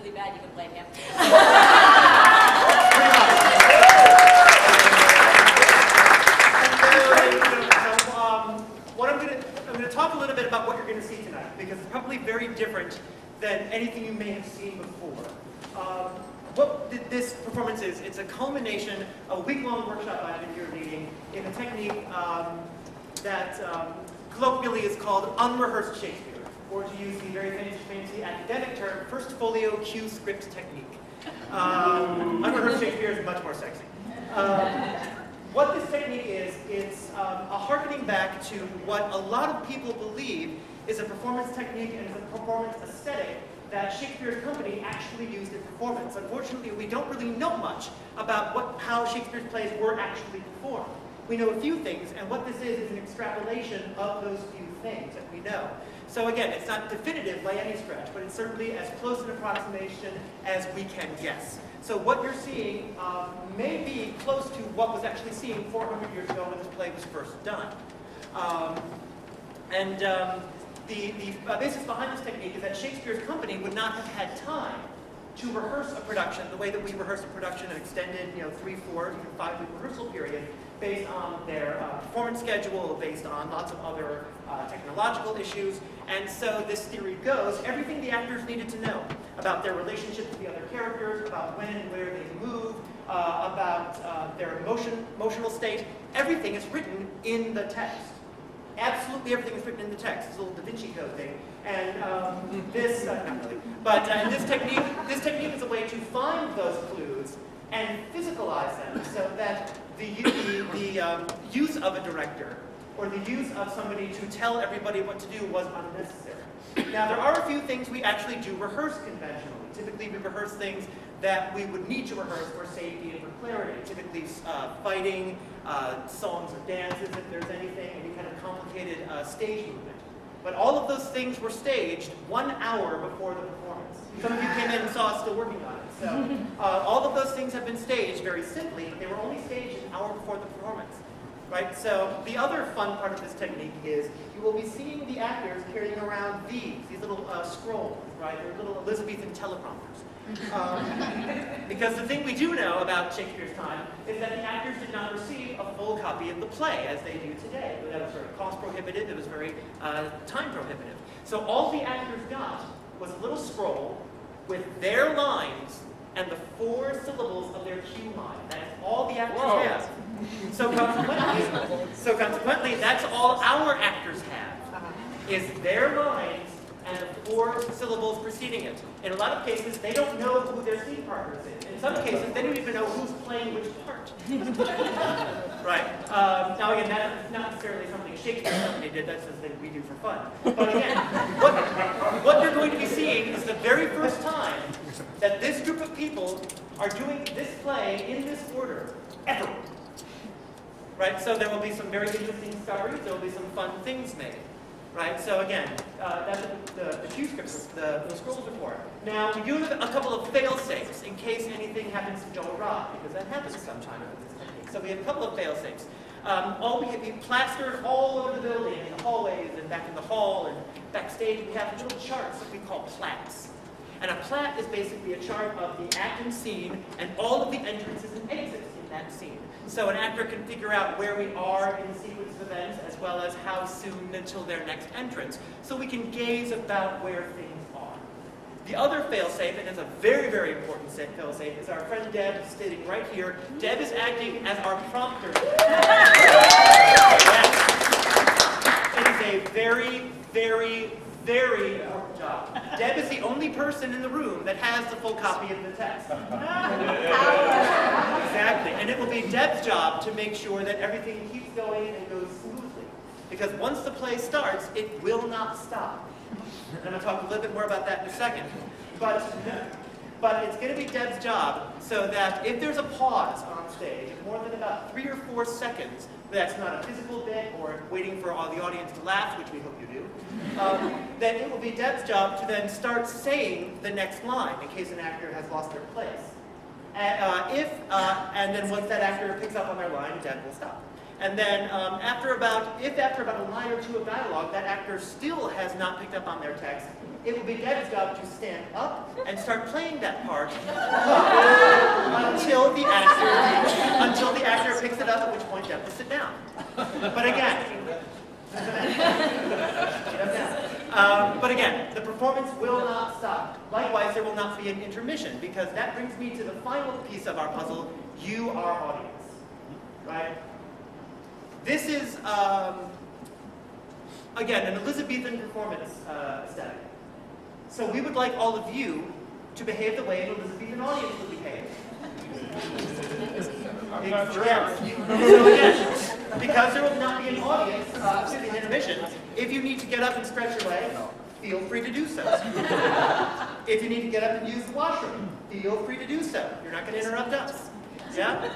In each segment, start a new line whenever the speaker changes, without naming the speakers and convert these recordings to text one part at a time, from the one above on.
really bad, you can blame him.
I'm going to talk a little bit about what you're going to see tonight, because it's probably very different than anything you may have seen before. What this performance is, it's a culmination of a week-long workshop I've been here leading in a technique that colloquially is called unrehearsed Shakespeare, or to use the very fancy academic term, first folio cue script technique. Unrehearsed Shakespeare is much more sexy. What this technique is, it's a harkening back to what a lot of people believe is a performance technique and is a performance aesthetic that Shakespeare's company actually used in performance. Unfortunately, we don't really know much about how Shakespeare's plays were actually performed. We know a few things, and what this is an extrapolation of those few things that we know. So again, it's not definitive by any stretch, but it's certainly as close an approximation as we can guess. So what you're seeing may be close to what was actually seen 400 years ago when this play was first done. The basis behind this technique is that Shakespeare's company would not have had time to rehearse a production the way that we rehearse a production, an extended, 3, 4, even 5-week rehearsal period, based on their performance schedule, based on lots of other technological issues. And so this theory goes, everything the actors needed to know about their relationship to the other characters, about when and where they move, about their emotional state, everything is written in the text. Absolutely everything is written in the text. It's a little Da Vinci Code thing. And this, not really, but this technique is a way to find those clues and physicalize them so that the use of a director or the use of somebody to tell everybody what to do was unnecessary. Now, there are a few things we actually do rehearse conventionally. Typically, we rehearse things that we would need to rehearse for safety and for clarity. Typically, fighting, songs or dances, if there's anything, any kind of complicated stage movement. But all of those things were staged 1 hour before the performance. Some of you came in and saw us still working on it. So all of those things have been staged very simply. They were only staged an hour before the performance. Right? So the other fun part of this technique is you will be seeing the actors carrying around these little scrolls, right? They're little Elizabethan teleprompters. Because the thing we do know about Shakespeare's time is that the actors did not receive a full copy of the play as they do today. That was very cost prohibitive, it was very time prohibitive. So all the actors got was a little scroll with their lines and the 4 syllables of their cue line. That is all the actors have. So consequently, that's all our actors have, is their lines and the 4 syllables preceding it. In a lot of cases, they don't know who their scene partner is. In some cases, they don't even know who's playing which part. Right. Now again, that's not necessarily something Shakespeare's company did, that's something we do for fun. But again, what you're going to be seeing is the very first time that this group of people are doing this play in this order, ever. Right? So there will be some very interesting discoveries, there will be some fun things made. Right? So again, that's what the cue scripts, the scrolls are for. Now, we do a couple of fail-safes in case anything happens to go awry, because that happens sometime with this technique. So we have a couple of fail-safes. We plastered all over the building, in the hallways, and back in the hall, and backstage, we have little charts that we call plats. And a plat is basically a chart of the act and scene, and all of the entrances and exits in that scene. So an actor can figure out where we are in the sequence of events, as well as how soon until their next entrance, so we can gaze about where things are. The other fail-safe, and it's a very, very important fail-safe, is our friend Deb, sitting right here. Deb is acting as our prompter. Yes. It is a very, very, very important job. Deb is the only person in the room that has the full copy of the text. Exactly. And it will be Deb's job to make sure that everything keeps going and goes smoothly. Because once the play starts, it will not stop. And I'm going to talk a little bit more about that in a second. But it's going to be Deb's job so that if there's a pause on stage, more than about 3 or 4 seconds, that's not a physical bit or waiting for all the audience to laugh, which we hope you do, then it will be Deb's job to then start saying the next line in case an actor has lost their place. And then once that actor picks up on their line, Deb will stop. And then if after about a line or two of dialogue, that actor still has not picked up on their text, it will be Deb's job to stand up and start playing that part until the actor picks it up, at which point Deb will sit down. But again, the performance will not stop. Likewise, there will not be an intermission, because that brings me to the final piece of our puzzle: you, our audience, right? This is, again, an Elizabethan performance aesthetic. So we would like all of you to behave the way an Elizabethan audience would behave. So again, because there will not be an audience sitting in intermission, if you need to get up and stretch your legs, feel free to do so. If you need to get up and use the washroom, feel free to do so. You're not going to interrupt us. Yeah?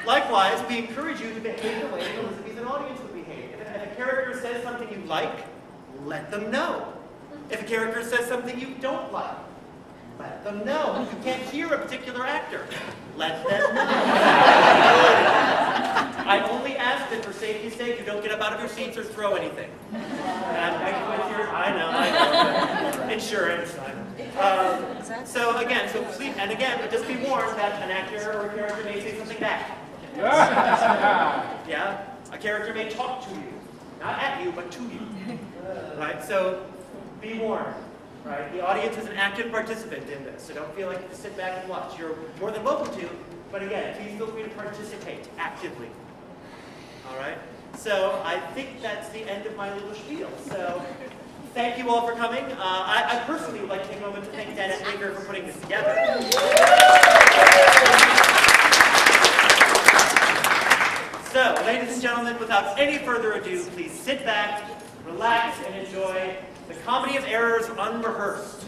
Likewise, we encourage you to behave the way an Elizabethan audience would behave. If a character says something you like, let them know. If a character says something you don't like, let them know. If you can't hear a particular actor, let them know. I only ask that for safety's sake, you don't get up out of your seats or throw anything. I know. Insurance. So again, please, and again, but just be warned that an actor or a character may say something back. Yeah? A character may talk to you. Not at you, but to you. Right? So be warned. Right? The audience is an active participant in this, so don't feel like you just sit back and watch. You're more than welcome to, but again, please feel free to participate actively. All right? So I think that's the end of my little spiel. So thank you all for coming. I personally would like to take a moment to thank Dan and Baker for putting this together. So, ladies and gentlemen, without any further ado, please sit back, relax, and enjoy the Comedy of Errors Unrehearsed.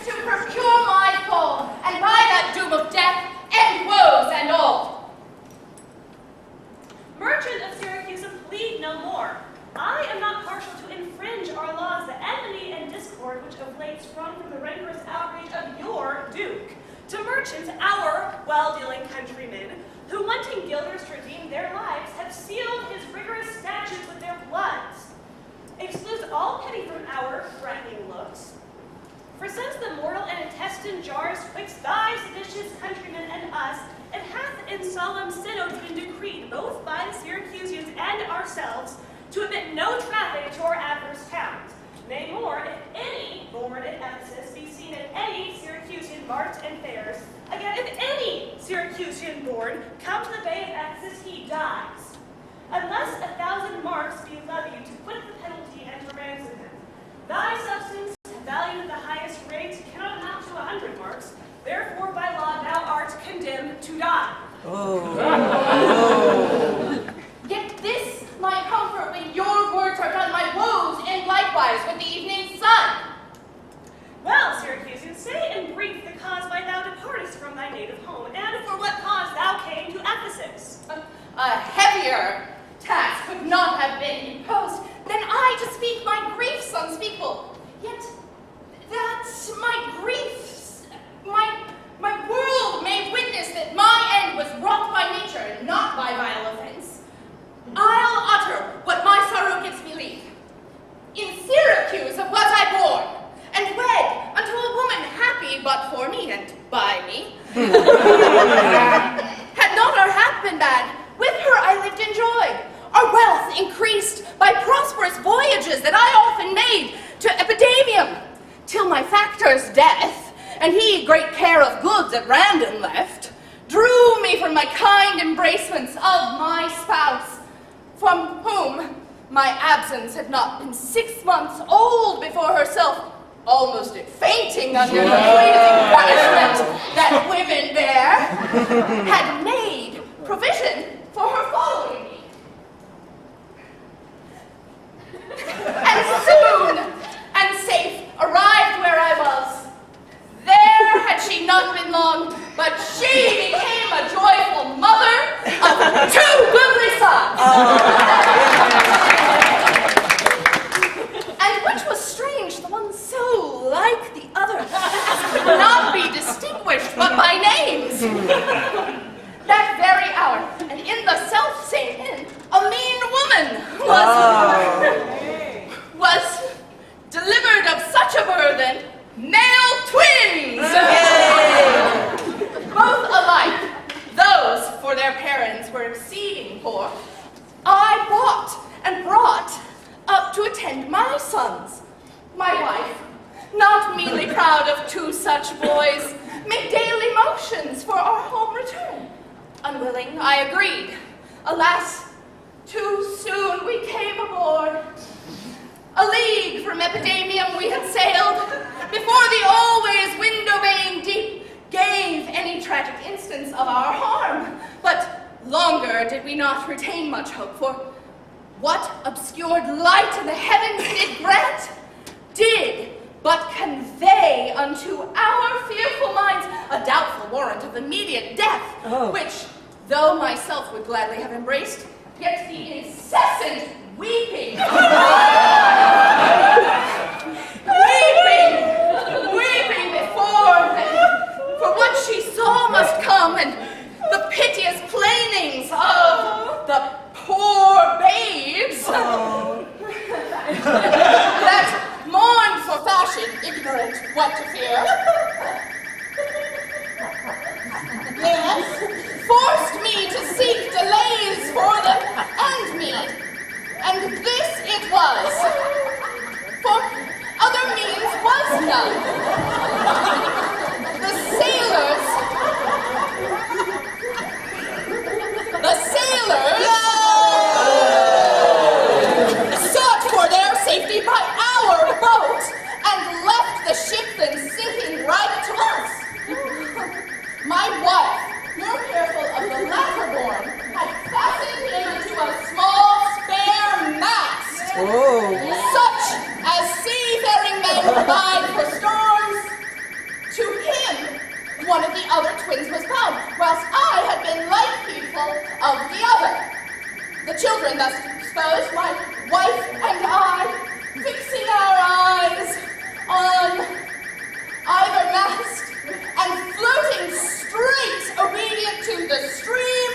To procure my fall, and by that doom of death, end woes and all.
Merchant of Syracuse, plead no more. I am not partial to infringe our laws, the enmity and discord which of late sprung from the rancorous outrage of your Duke. To merchants, our well-dealing countrymen, who wanting guilders to redeem their lives, have sealed his rigorous statutes with their bloods. Excludes all pity from our threatening looks. For since the mortal and intestine jars twixt thy seditious countrymen and us, it hath in solemn synods been decreed, both by the Syracusans and ourselves, to admit no traffic to our adverse towns. Nay more, if any born at Ephesus be seen at any Syracusan marts and fairs, again, if any Syracusan born come to the bay of Ephesus, he dies. Unless 1,000 marks be levied to quit the penalty and to ransom him. Thy substance, valued at the highest rate, cannot amount to 100 marks. Therefore, by law, thou art condemned to die.
Yet this my comfort when your words are done, my woes end likewise with the evening sun.
Well, Syracusans, say in brief the cause why thou departest from thy native home, and for what cause thou came to Ephesus.
A heavier task could not have been imposed than I to speak my griefs unspeakable. Yet that my griefs, my world may witness that my end was wrought by nature and not by vile offense. I'll utter what my sorrow gives me leave. In Syracuse was I born, and wed unto a woman happy but for me and by me. Had not our hap been bad, with her I lived in joy. Our wealth increased by prosperous voyages that I often made to Epidamium, till my factor's death, and he great care of goods at random left, drew me from my kind embracements of my spouse, from whom my absence had not been 6 months old before herself, almost fainting under the pleasing punishment that women bear, had made provision for her following me. And soon and safe arrived where I was. There had she not been long, but she became a joyful mother of 2 goodly sons. And which was strange, the one so like the other as could not be distinguished but by names. their parents were exceeding poor, I bought and brought up to attend my sons. My wife, not meanly proud of 2 such boys, made daily motions for our home return. Unwilling, I agreed. Alas, too soon we came aboard. A league from Epidemium we had sailed, before the always window-baying deep gave any tragic instance of our harm. But longer did we not retain much hope, for what obscured light in the heavens did grant, did but convey unto our fearful minds a doubtful warrant of immediate death, which, though myself would gladly have embraced, yet the incessant weeping, weeping before them, for what she saw must come, and the piteous plainings of the poor babes that mourned for fashion, ignorant what to fear, yes, forced me to seek delays for them and me, and this it was, for other means was none. The sailors sought for their safety by our boat, and left the ship then sinking right to us. My wife, more careful of the latter born, had fastened him into a small spare mast, such as seafaring men provide for storms. To him, one of the other twins was bound, whilst I had been light heedful of the other. The children thus disposed, my wife and I, fixing our eyes on either mast, and floating straight obedient to the stream,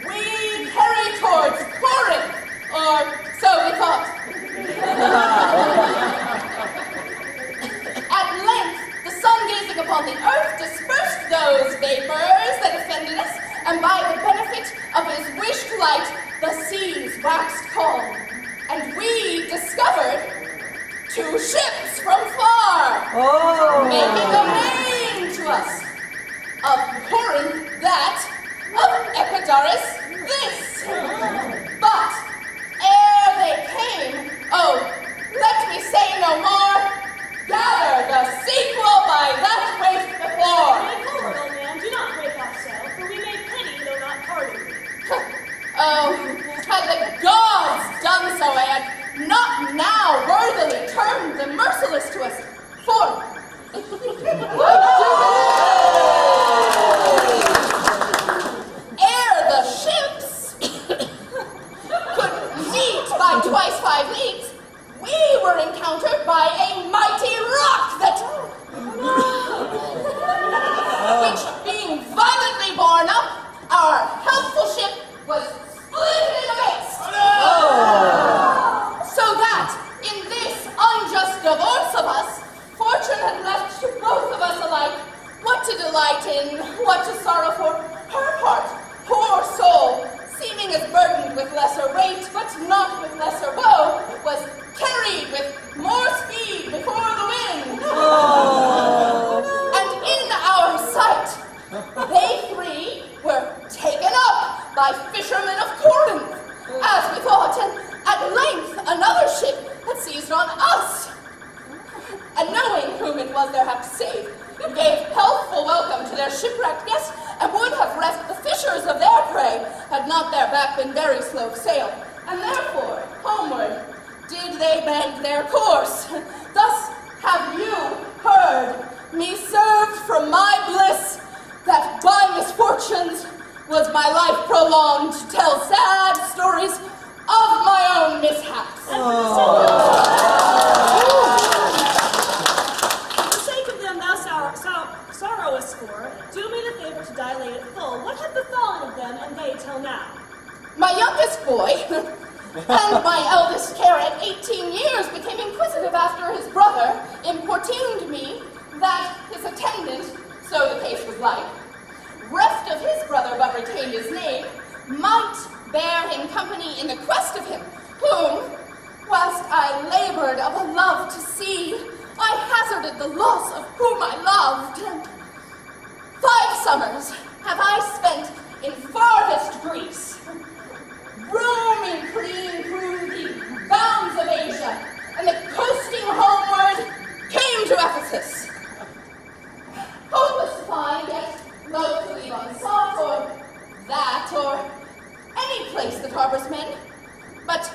we carried towards Corinth, or so we thought. At length, the sun gazing upon the earth dispersed those vapors that offended us, and by the benefit of his wished light, the seas waxed calm, and we discovered 2 ships from far, making a name to us. Of Corinth that, of Epidaurus this. But ere they came, let me say no more, gather the sequel by that wait before.
My forward, old man, do not break off so, for we may pity, though not pardon.
Had the gods done so, I had not now worthily turned the merciless to us, for ere the ships could meet by twice 5 leagues, we were encountered by a mighty rock that, which being violently borne up, our healthful ship was split in the midst. So that, in this unjust divorce of us, fortune had left to both of us alike what to delight in, what to sorrow for. Her part, poor soul, seeming as burdened with lesser weight, but not with lesser woe, was carried with more speed before the wind. And in our sight, they 3 were taken up by fishermen of Corinth, as we thought, and at length another ship had seized on us. And knowing whom it was their hap to save, gave healthful welcome to their shipwrecked guests, and would have reft the fishers of their prey, had not their back been very slow of sail, and therefore homeward did they bend their course. Thus have you heard me served from my bliss, that by misfortunes was my life prolonged to tell sad stories of my own mishaps.
For the sake of them thou sorrowest for, do me the favor to dilate it full. What hath befallen of them, and they till now?
My youngest boy, and my eldest care at 18 years, became inquisitive after his brother, importuned me that his attendant, so the case was like, breast of his brother but retain his name, might bear him company in the quest of him, whom, whilst I labored of a love to see, I hazarded the loss of whom I loved. 5 summers have I spent in farthest Greece, roaming clean through the bounds of Asia, and the coasting homeward came to Ephesus. Hopeless to find, yet loath to leave unsought, or that, or any place that harbors men. But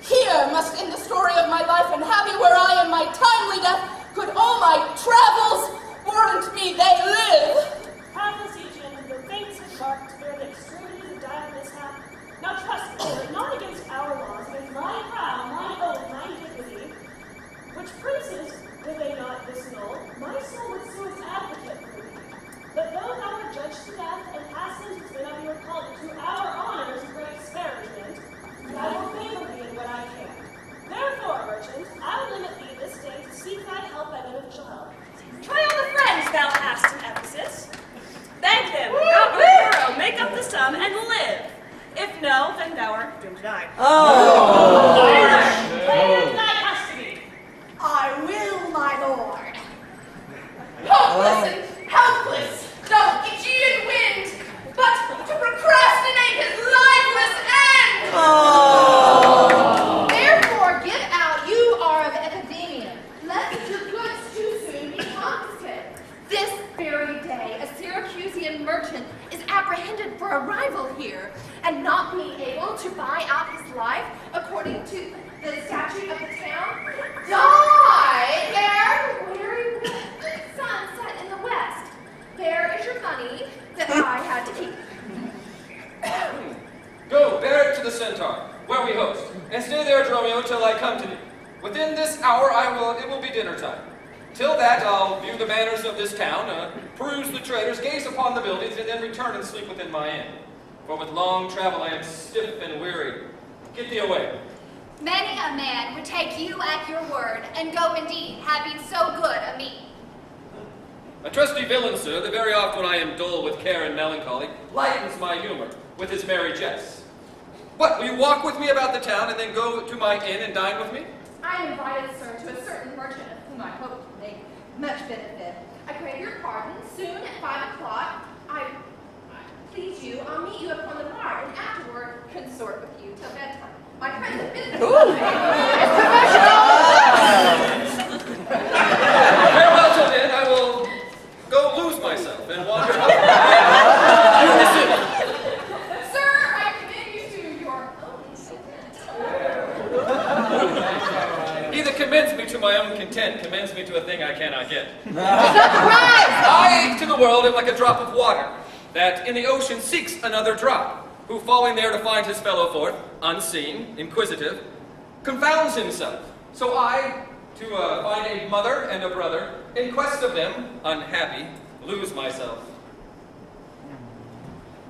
here must end the story of my life, and happy were I in my timely death, could all my travels warrant me they live.
Hapless Aegean, your fates have marked to bear the extremities of dire mishap. Now trust me, that not against our laws, against my crown, my oath, my dignity, which princes, were they not disannul, my soul would sue as advocate for thee. But though thou art judged to death, and past sentence may not be recalled to our honors and great disparagement, I will favor thee in what I can. Therefore, merchant, I will limit thee this day to seek thy help by beneficial help. Try all the friends thou hast in Ephesus. Thank them, out with thorough, make up the sum, and live. If no, then thou art doomed to die. Play in thy custody.
I will, my lord. Hopeless and helpless, no Aegean wind, but to procrastinate his lifeless end. Therefore, get out, you are of epidemia, lest your goods too soon be confiscated. This very day, a Syracusan merchant is apprehended for arrival here, and not being able to buy out his life according to the statute of the town, die ere weary sun set in the west. There is your money that I had to keep.
Go, bear it to the centaur, where we host, and stay there, Dromio, till I come to thee. Within this hour it will be dinner time. Till that, I'll view the manners of this town, peruse the traders, gaze upon the buildings, and then return and sleep within my inn. For with long travel I am stiff and weary. Get thee away.
Many a man would take you at your word, and go indeed, having so good a meat.
A trusty villain, sir, that very oft when I am dull with care and melancholy, lightens my humor with his merry jests. What, will you walk with me about the town, and then go to my inn and dine with me?
I am invited, sir, to a certain merchant of whom I hope to make much benefit. I crave your pardon. Soon at 5 o'clock, I please you, I'll meet you upon the bar, and afterward consort with you till bedtime. My present business is professional.
Farewell till then, I will go lose myself and wander up through the city.
Sir, I commend you to your own consent.
He that commends me to my own content commends me to a thing I cannot get.
Surprise!
I to the world am like a drop of water, that in the ocean seeks another drop, who falling there to find his fellow forth, unseen, inquisitive, confounds himself. So I, to find a mother and a brother, in quest of them, unhappy, lose myself.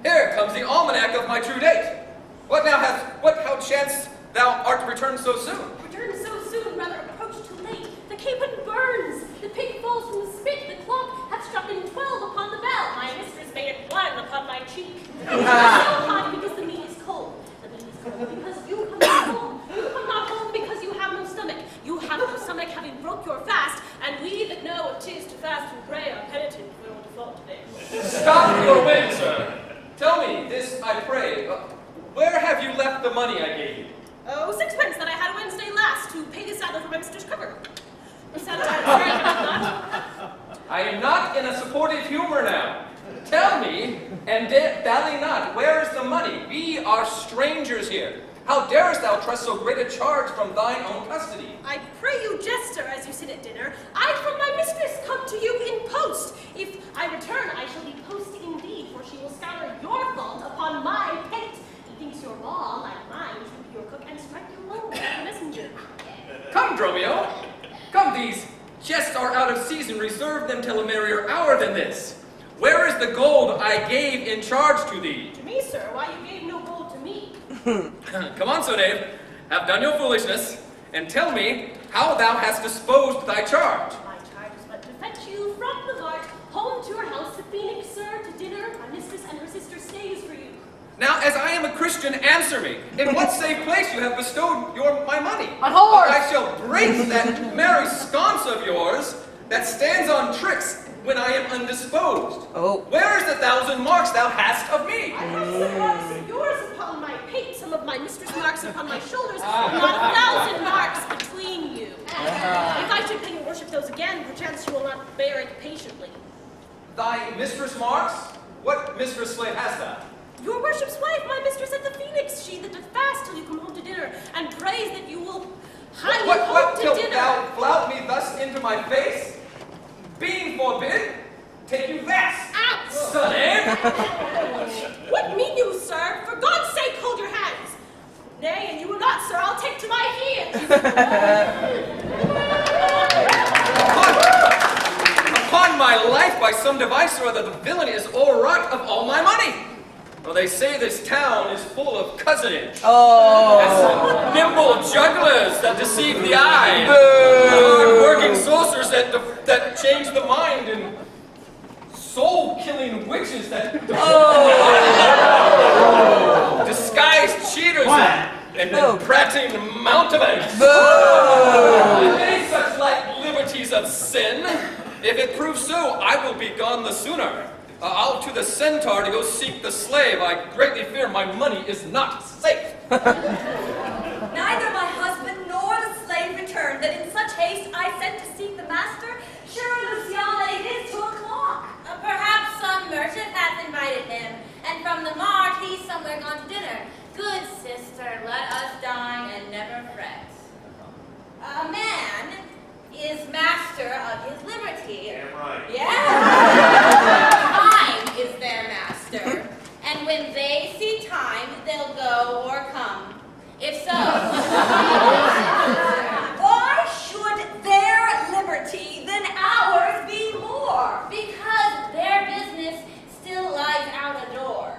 Here comes the almanac of my true date. What how chance thou art returned so soon?
Return so soon, rather approach too late. The capon burns, the pig falls from the spit, the clock hath struck in 12 upon the bell. My mistress made it 1 upon my cheek. So hot because the meat is cold. The meat is cold because you come not home. You come not home because you have no stomach. You have no stomach, having broke your fast, and we that know what 'tis to fast and pray are penitent for your default today.
Stop your wind, sir. Tell me this, I pray. Where have you left the money I gave you?
Oh, 6 pence that I had Wednesday last to pay the saddler for my mistress' cover. The saddler I was wearing, am I not?
I am not in a supportive humor now. Tell me, and dally not, where is the money? We are strangers here. How darest thou trust so great a charge from thine own custody?
I pray you, jester, as you sit at dinner, I from my mistress come to you in post. If I return, I shall be post indeed, for she will scour your fault upon my pate. Methinks your law, like mine, should be your cook and strike your load like a messenger.
Come, Dromio. Come, these jests are out of season. Reserve them till a merrier hour than this. Where is the gold I gave in charge to thee?
To me, sir, why you gave no gold to me?
Come on, so Dave. Have done your foolishness, and tell me how thou hast disposed thy charge.
My charge is but to fetch you from the mart home to your house at Phoenix, sir, to dinner. My
Christian, answer me. In what safe place you have bestowed my money?
On horse.
I shall break that merry sconce of yours that stands on tricks when I am undisposed.
Oh.
Where is the 1,000 marks thou hast of me?
I have some marks of yours upon my pate, some of my mistress' marks upon my shoulders, not 1,000 marks between you. If I should pay your worship those again, perchance you will not bear it patiently.
Thy mistress marks? What mistress slave hast thou?
Your worship's wife, my mistress at the Phoenix, she that doth fast till you come home to dinner, and prays that you will hie you home
What
to
tilt
dinner.
thou flout me thus into my face? Being forbid, take you thence,
Out!
son.
What mean you, sir? For God's sake, hold your hands. Nay, and you will not, sir. I'll take to my heels.
Upon my life, by some device or other, the villain is o'erwrought of all my money. Well, they say this town is full of cousinage.
Oh.
As nimble jugglers that deceive the eye. Hard-working sorcerers that change the mind, and soul-killing witches that disguised cheaters and prating mountebanks. And many such like liberties of sin. If it proves so, I will be gone the sooner. I'll to the centaur to go seek the slave. I greatly fear my money is not safe.
Neither my husband nor the slave returned, that in such haste I sent to seek the master. Sure, Luciana, it is 2 o'clock.
Perhaps some merchant hath invited him, and from the mart he's somewhere gone to dinner. Good sister, let us dine and never fret. A man is master of his liberty.
Damn right.
Yeah. Time is their master, and when they see time, they'll go or come. If so,
Why should their liberty than ours be more?
because their business still lies out a door.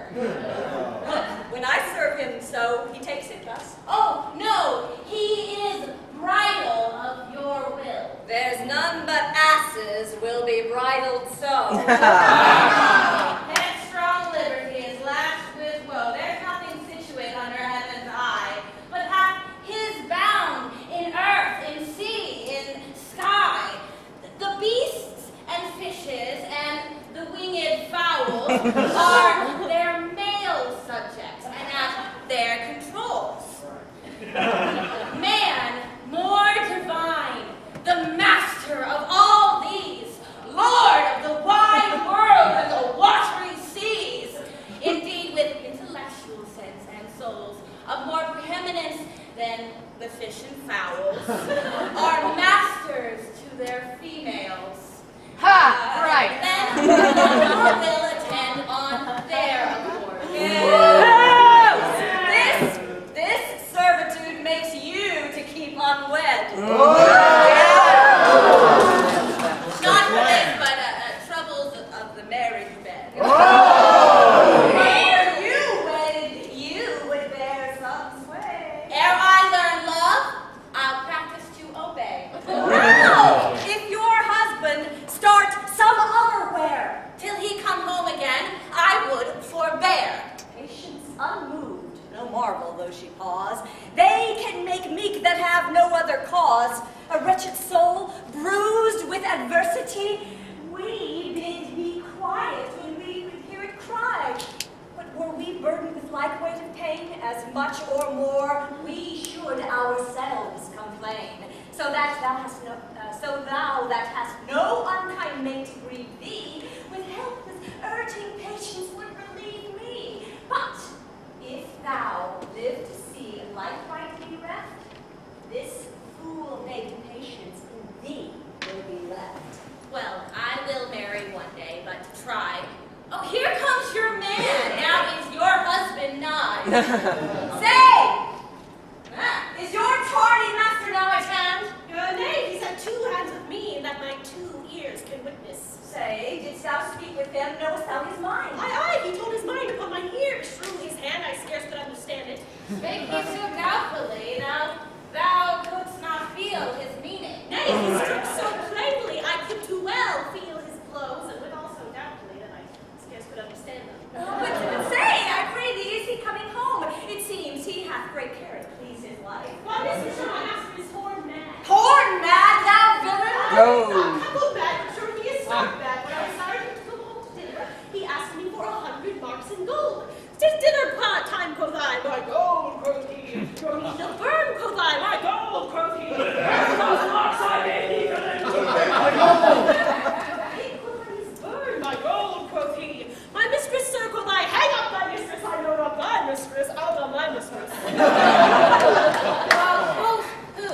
When I serve him so, he takes it thus.
Oh, no, he is bridle of your will.
There's none but asses will be bridled so.
Headstrong liberty is lashed with woe. There's nothing situate under heaven's eye, but hath his bound in earth, in sea, in sky. The beasts and fishes and the winged fowls are their male subjects and at their controls. Man, more divine, the master of all these, Lord of the wide world and the watery seas, indeed with intellectual sense and souls of more preeminence than the fish and fowls, are masters to their females.
Ha! Right.
Then the will attend on their accord.
This servitude makes you to keep unwed.
Not for this, but troubles of the marriage bed.
Ere you wedded, you would bear some sway.
Ere I learn love, I'll practice to obey.
No, if your husband start some other where,
Till he come home again, I would forbear.
patience unmoved, no marvel though she pause. They can make meek that have no other cause. A wretched soul, bruised with adversity, we bid be quiet when we could hear it cry. But were we burdened with like weight of pain, as much or more, we should ourselves complain. So thou that hast no unkind mate to grieve thee, with helpless urging patience would relieve me. But if thou live to see like right be reft, this fool maiden patience in thee will be left.
Well, I will marry one day, but try. Oh, here comes your man. Now is your husband nigh.
Say! Is your tardy master now at hand?
Nay, he's at 2 hands with me, and that my 2 ears can witness.
Say, didst thou speak with him? Knowest thou his mind?
Aye, he told his mind upon my ear. Through his hand, I scarce could understand it.
Spake he so doubtfully, thou couldst not feel his meaning.
Nay, he struck so plainly, I could too well feel his blows, and withal so doubtfully that I scarce could understand them.
But say, I pray thee, is he coming home?
mistress.
Quoth who?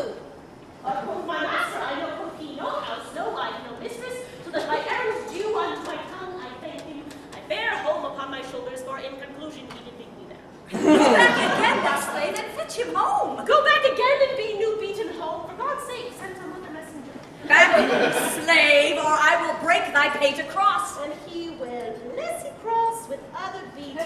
Quoth my master, I know quoth he no house, no life, no mistress, so that my errands due unto my tongue, I thank him. I bear home upon my shoulders, for in conclusion he did beat me there.
Go back again, thou slave, and fetch him home.
Go back again and be new beaten home. For God's sake, send some other messenger.
Back, slave, or I will break thy pate across.
And he will blessy cross with other beating.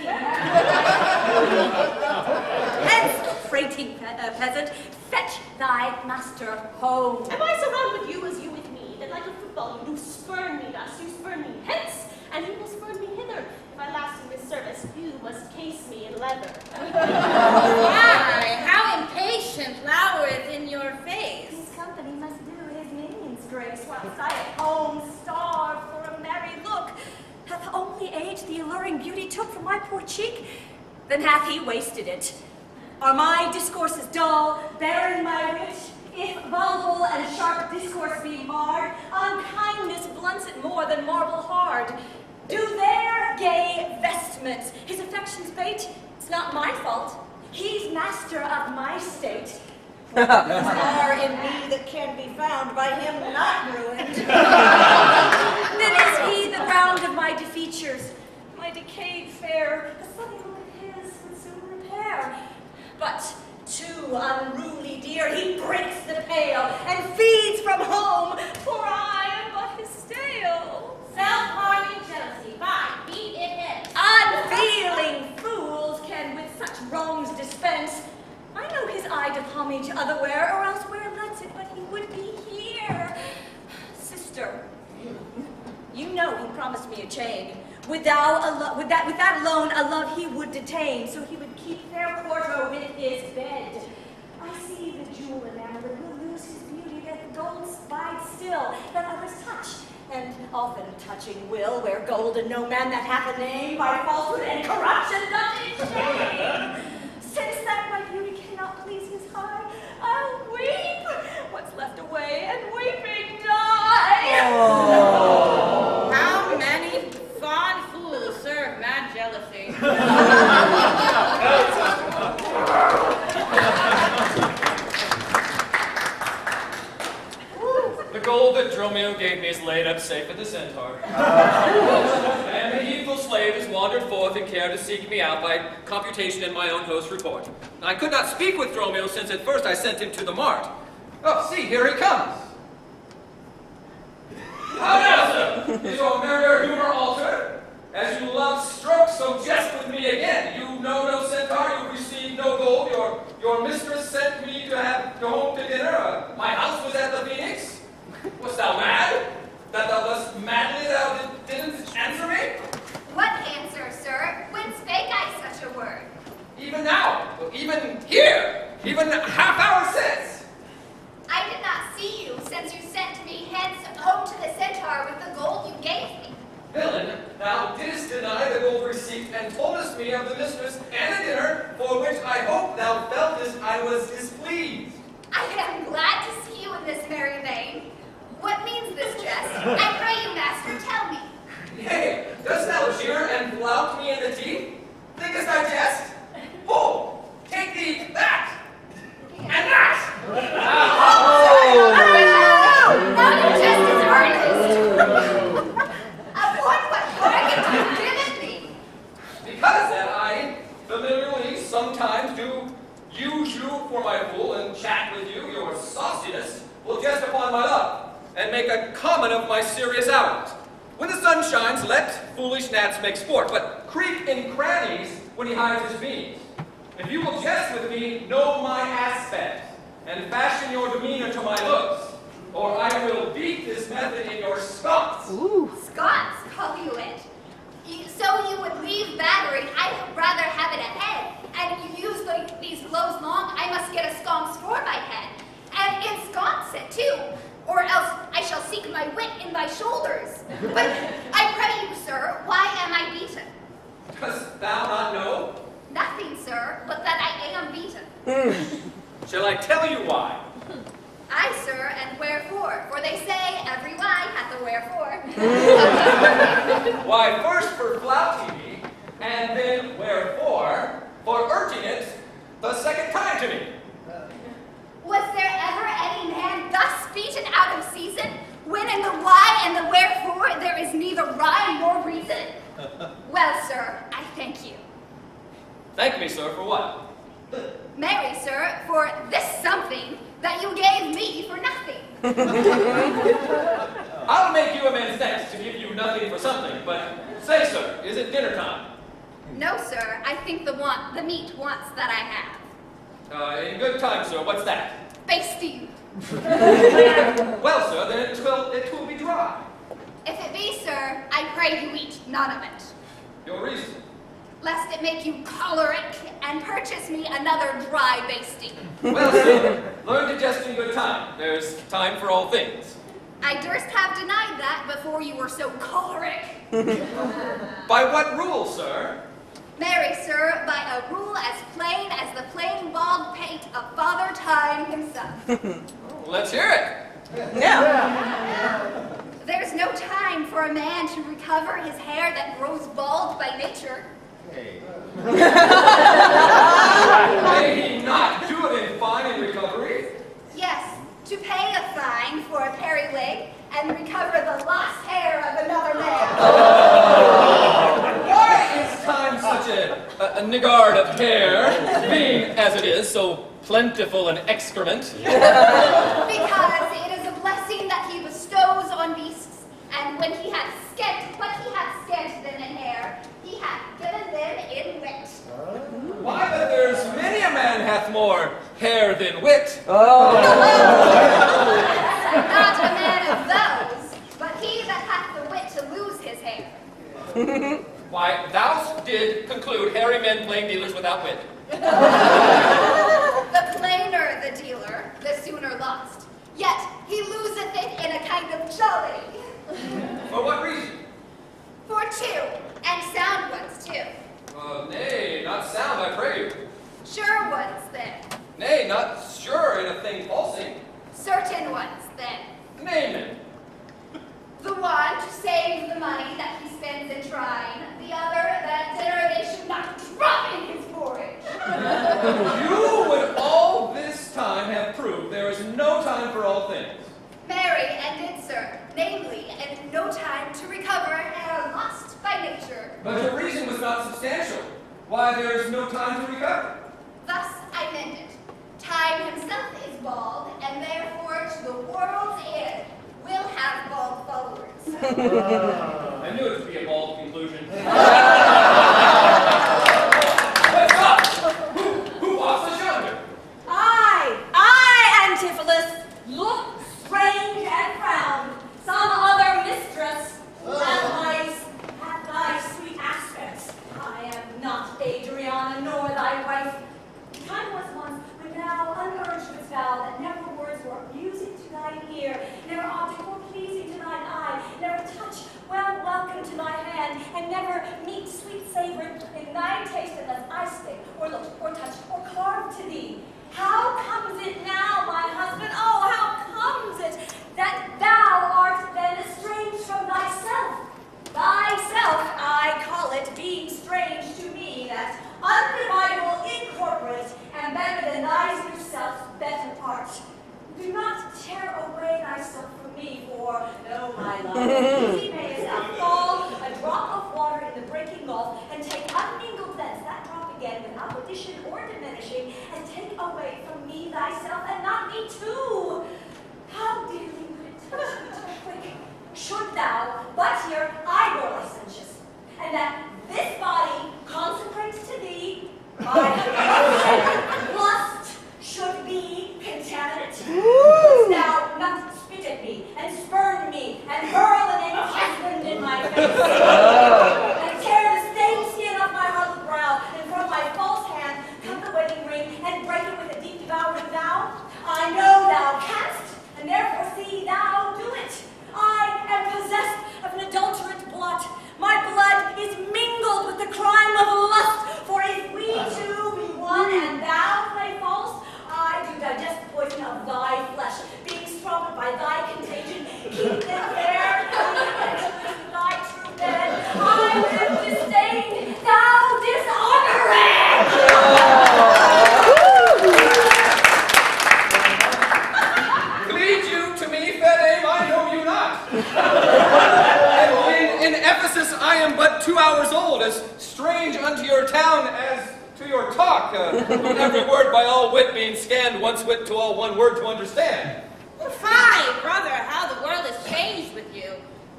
Hence, freighting peasant, fetch thy master home.
Am I so wrong with you as you with me, that like a football you do spurn me thus, you spurn me hence, and you will spurn me hither. If I last in this service, you must case me in leather.
Why, how impatient lowereth in your face.
His company must do his minion's grace, whilst I at home starve for a merry look. Hath only age the alluring beauty took from my poor cheek? Then hath he wasted it. Are my discourses dull, barren my wit? If voluble and sharp discourse be marred, unkindness blunts it more than marble hard. Do their gay vestments his affections bait? It's not my fault. He's master of my state. Things are in me that can be found by him not ruined. Then is he the ground of my defeatures, my decayed fare, a sunny look of his would soon repair. But too unruly dear, he breaks the pale and feeds from home, for I am but his stale.
Self-harming jealousy, fine, beat it hence.
Unfeeling fools can with such wrongs dispense. I know his eye doth homage otherwhere, or else where lets it, but he would be here. Sister, you know he promised me a chain. With that alone a love he would detain, so he would keep fair quarter with his bed. I see the jewel enamored will lose his beauty, that gold bide still, that others touch. And often touching will, where gold and no man that hath a name, by falsehood and corruption doth it shame. Since that my beauty cannot please his eye, I'll weep what's left away, and weeping die.
Oh. How many fond fools serve mad jealousy?
The gold that Dromio gave me is laid up safe at the Centaur. And the heedful slave has wandered forth in care to seek me out by computation in my own host's report. I could not speak with Dromio since at first I sent him to the mart. Oh, see, here he comes. How now, sir? Is your merrier humor altered? As you love stroke, so jest with me again. You know no centaur, you received no gold. Your mistress sent me to have go home to dinner. My house was at the Phoenix. Wast thou mad? That thou thus madly thou didn't answer me?
What answer, sir? When spake I such a word?
Even now, even here, even half hour since.
I did not see you since you sent me hence home to the Centaur with the gold you gave me.
Villain, thou didst deny the gold receipt and toldest me of the mistress and the dinner, for which I hope thou feltest I was displeased.
I am glad to see you in this merry vein. What means this jest? I pray you, master, tell me.
Hey, dost thou jeer and flout me in the teeth? Thinkest I jest? Oh, take thee that! And that!
Now your jest is earnest. Upon what bargain do you give me?
Because that I familiarly sometimes do use you for my fool and chat with you, your sauciness will jest upon my love, and make a common of my serious hours. When the sun shines, let foolish gnats make sport, but creep in crannies when he hides his beams. If you will jest with me, know my aspect, and fashion your demeanor to my looks, or I will beat this method in your sconce.
Sconce, call you it. So you would leave battering, I would rather have it ahead. And if you use these blows long, I must get a sconce for my head. And ensconce it too, or else I shall seek my wit in thy shoulders. But I pray you, sir, why am I beaten?
Dost thou not know?
Nothing, sir, but that I am beaten.
Shall I tell you why?
Aye, sir, and wherefore? For they say every why hath a wherefore.
Why, first for flouting me, and then wherefore, for urging it the second time to me.
Was there ever any man thus beaten out of season, when in the why and the wherefore there is neither rhyme nor reason? Well, sir, I thank you.
Thank me, sir, for what?
Marry, sir, for this something that you gave me for nothing.
I'll make you amends thanks to give you nothing for something, but say, sir, is it dinner time?
No, sir, I think the meat wants that I have.
In good time, sir, what's that?
Basting.
Well, sir, then it will be dry.
If it be, sir, I pray you eat none of it,
Your reason?
lest it make you choleric and purchase me another dry basting.
Well, sir, learn to jest in good time. There's time for all things.
I durst have denied that before you were so choleric.
By what rule, sir?
Marry, sir, by a rule as plain as the plain bald pate of Father Time himself.
Let's hear it.
There's no time for a man to recover his hair that grows bald by nature.
May he not do it in fine and recovery?
Yes, to pay a fine for a periwig and recover the lost hair of another man.
Why is time such a niggard of hair, being, as it is, so plentiful in excrement?
Because it is a blessing that he bestows on beasts, and when he hath scant them in hair, he hath given them in wit.
Why, but there's many a man hath more hair than wit.
Not a man of those, but he that hath the wit to lose his hair.
Why, thou did conclude hairy men plain dealers without wit.
The plainer the dealer, the sooner lost. Yet he loseth it in a kind of jolly.
For what reason?
For two, and sound ones too.
Nay, not sound, I pray you.
Sure ones then.
Nay, not sure in a thing falsing.
Certain ones then.
Name it.
The one to save the money that he spends in trine, the other that at dinner they should not drop in his porridge.
You would all this time have proved there is no time for all things.
Marry and did, sir, namely, and no time to recover a hair lost by nature.
But your reason was not substantial. Why, there is no time to recover.
Thus I mend it. Time himself is bald, and therefore to the world's end will have bald followers.
I knew it would be a bald conclusion. What's up? Who walks us yonder?
I, Antipholus, look strange and frown. Some other mistress at thy sweet aspects. I am not Adriana, nor thy wife. Time was once when thou unurged wouldst thou that never words were music to thine ear, never object more pleasing to thine eye, never touch, well,
every word by all wit being scanned, once wit to all one word to understand.
Fie, brother, how the world has changed with you.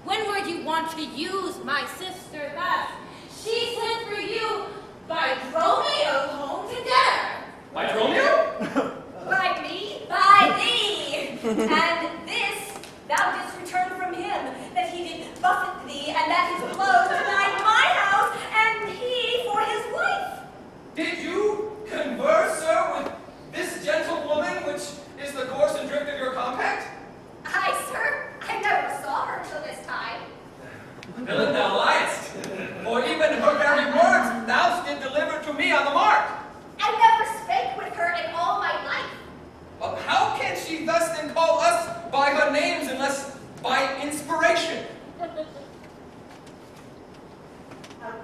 When would you want to use my sister thus? She sent for you by Romeo home to dinner.
By Dromio?
By me? By thee! And this thou didst return from him, that he did buffet thee, and that his blows denied my house, and he for his wife.
Did you converse, sir, with this gentlewoman, which is the course and drift of your compact?
Aye, sir. I never saw her till this time.
Villain, thou liest. For even her very words thou did deliver to me on the mark.
I never spake with her in all my life.
Well, how can she thus then call us by her names unless by inspiration?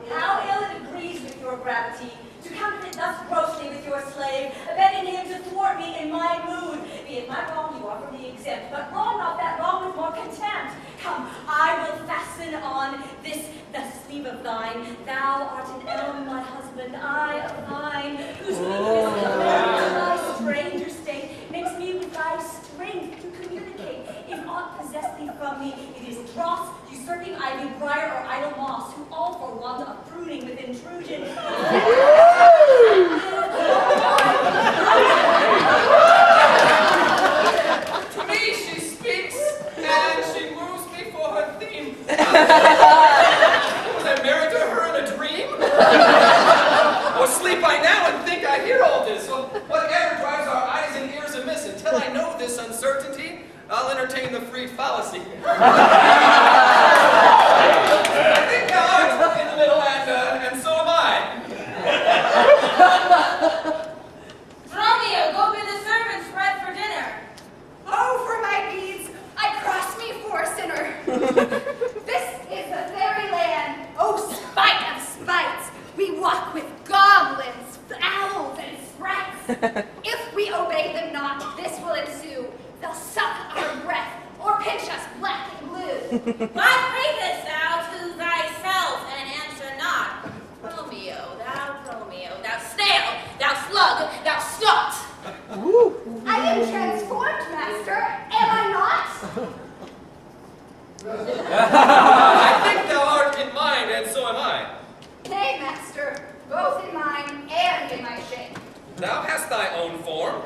How ill it agrees with your gravity to counterfeit thus grossly with your slave, abetting him to thwart me in my mood. Be it my wrong, you are from the exempt, but wrong not that wrong with more contempt. Come, I will fasten on the sleeve of thine. Thou art an elm, my husband, I of thine, whose weakness compared to thy stranger state makes me with thy strength to communicate. If aught possess thee from me, it is dross, usurping ivy, briar, or idle moss, who all for want of pruning with intrusion.
To me she speaks, and she moves me for her theme. Was I married to her in a dream? Or sleep I now and think I hear all this? So whatever drives our eyes and ears amiss, until I know this uncertainty, I'll entertain the free fallacy. I think thou art in the middle, and so am I.
Romeo, go bid the servants spread for dinner.
Oh, for my needs, I cross me for a sinner. This is the fairy land. Oh, spite of spites. We walk with goblins, owls, and sprites. If we obey them not, this will ensue. They'll suck our breath or pinch us black and blue.
Why pratest thou to thyself and answer not? Romeo, thou snail, thou slug, thou stot.
I am transformed, master. Am I not?
I think thou art in mind, and so am I.
Nay, master. Both in mind and in my shape.
Thou hast thy own form.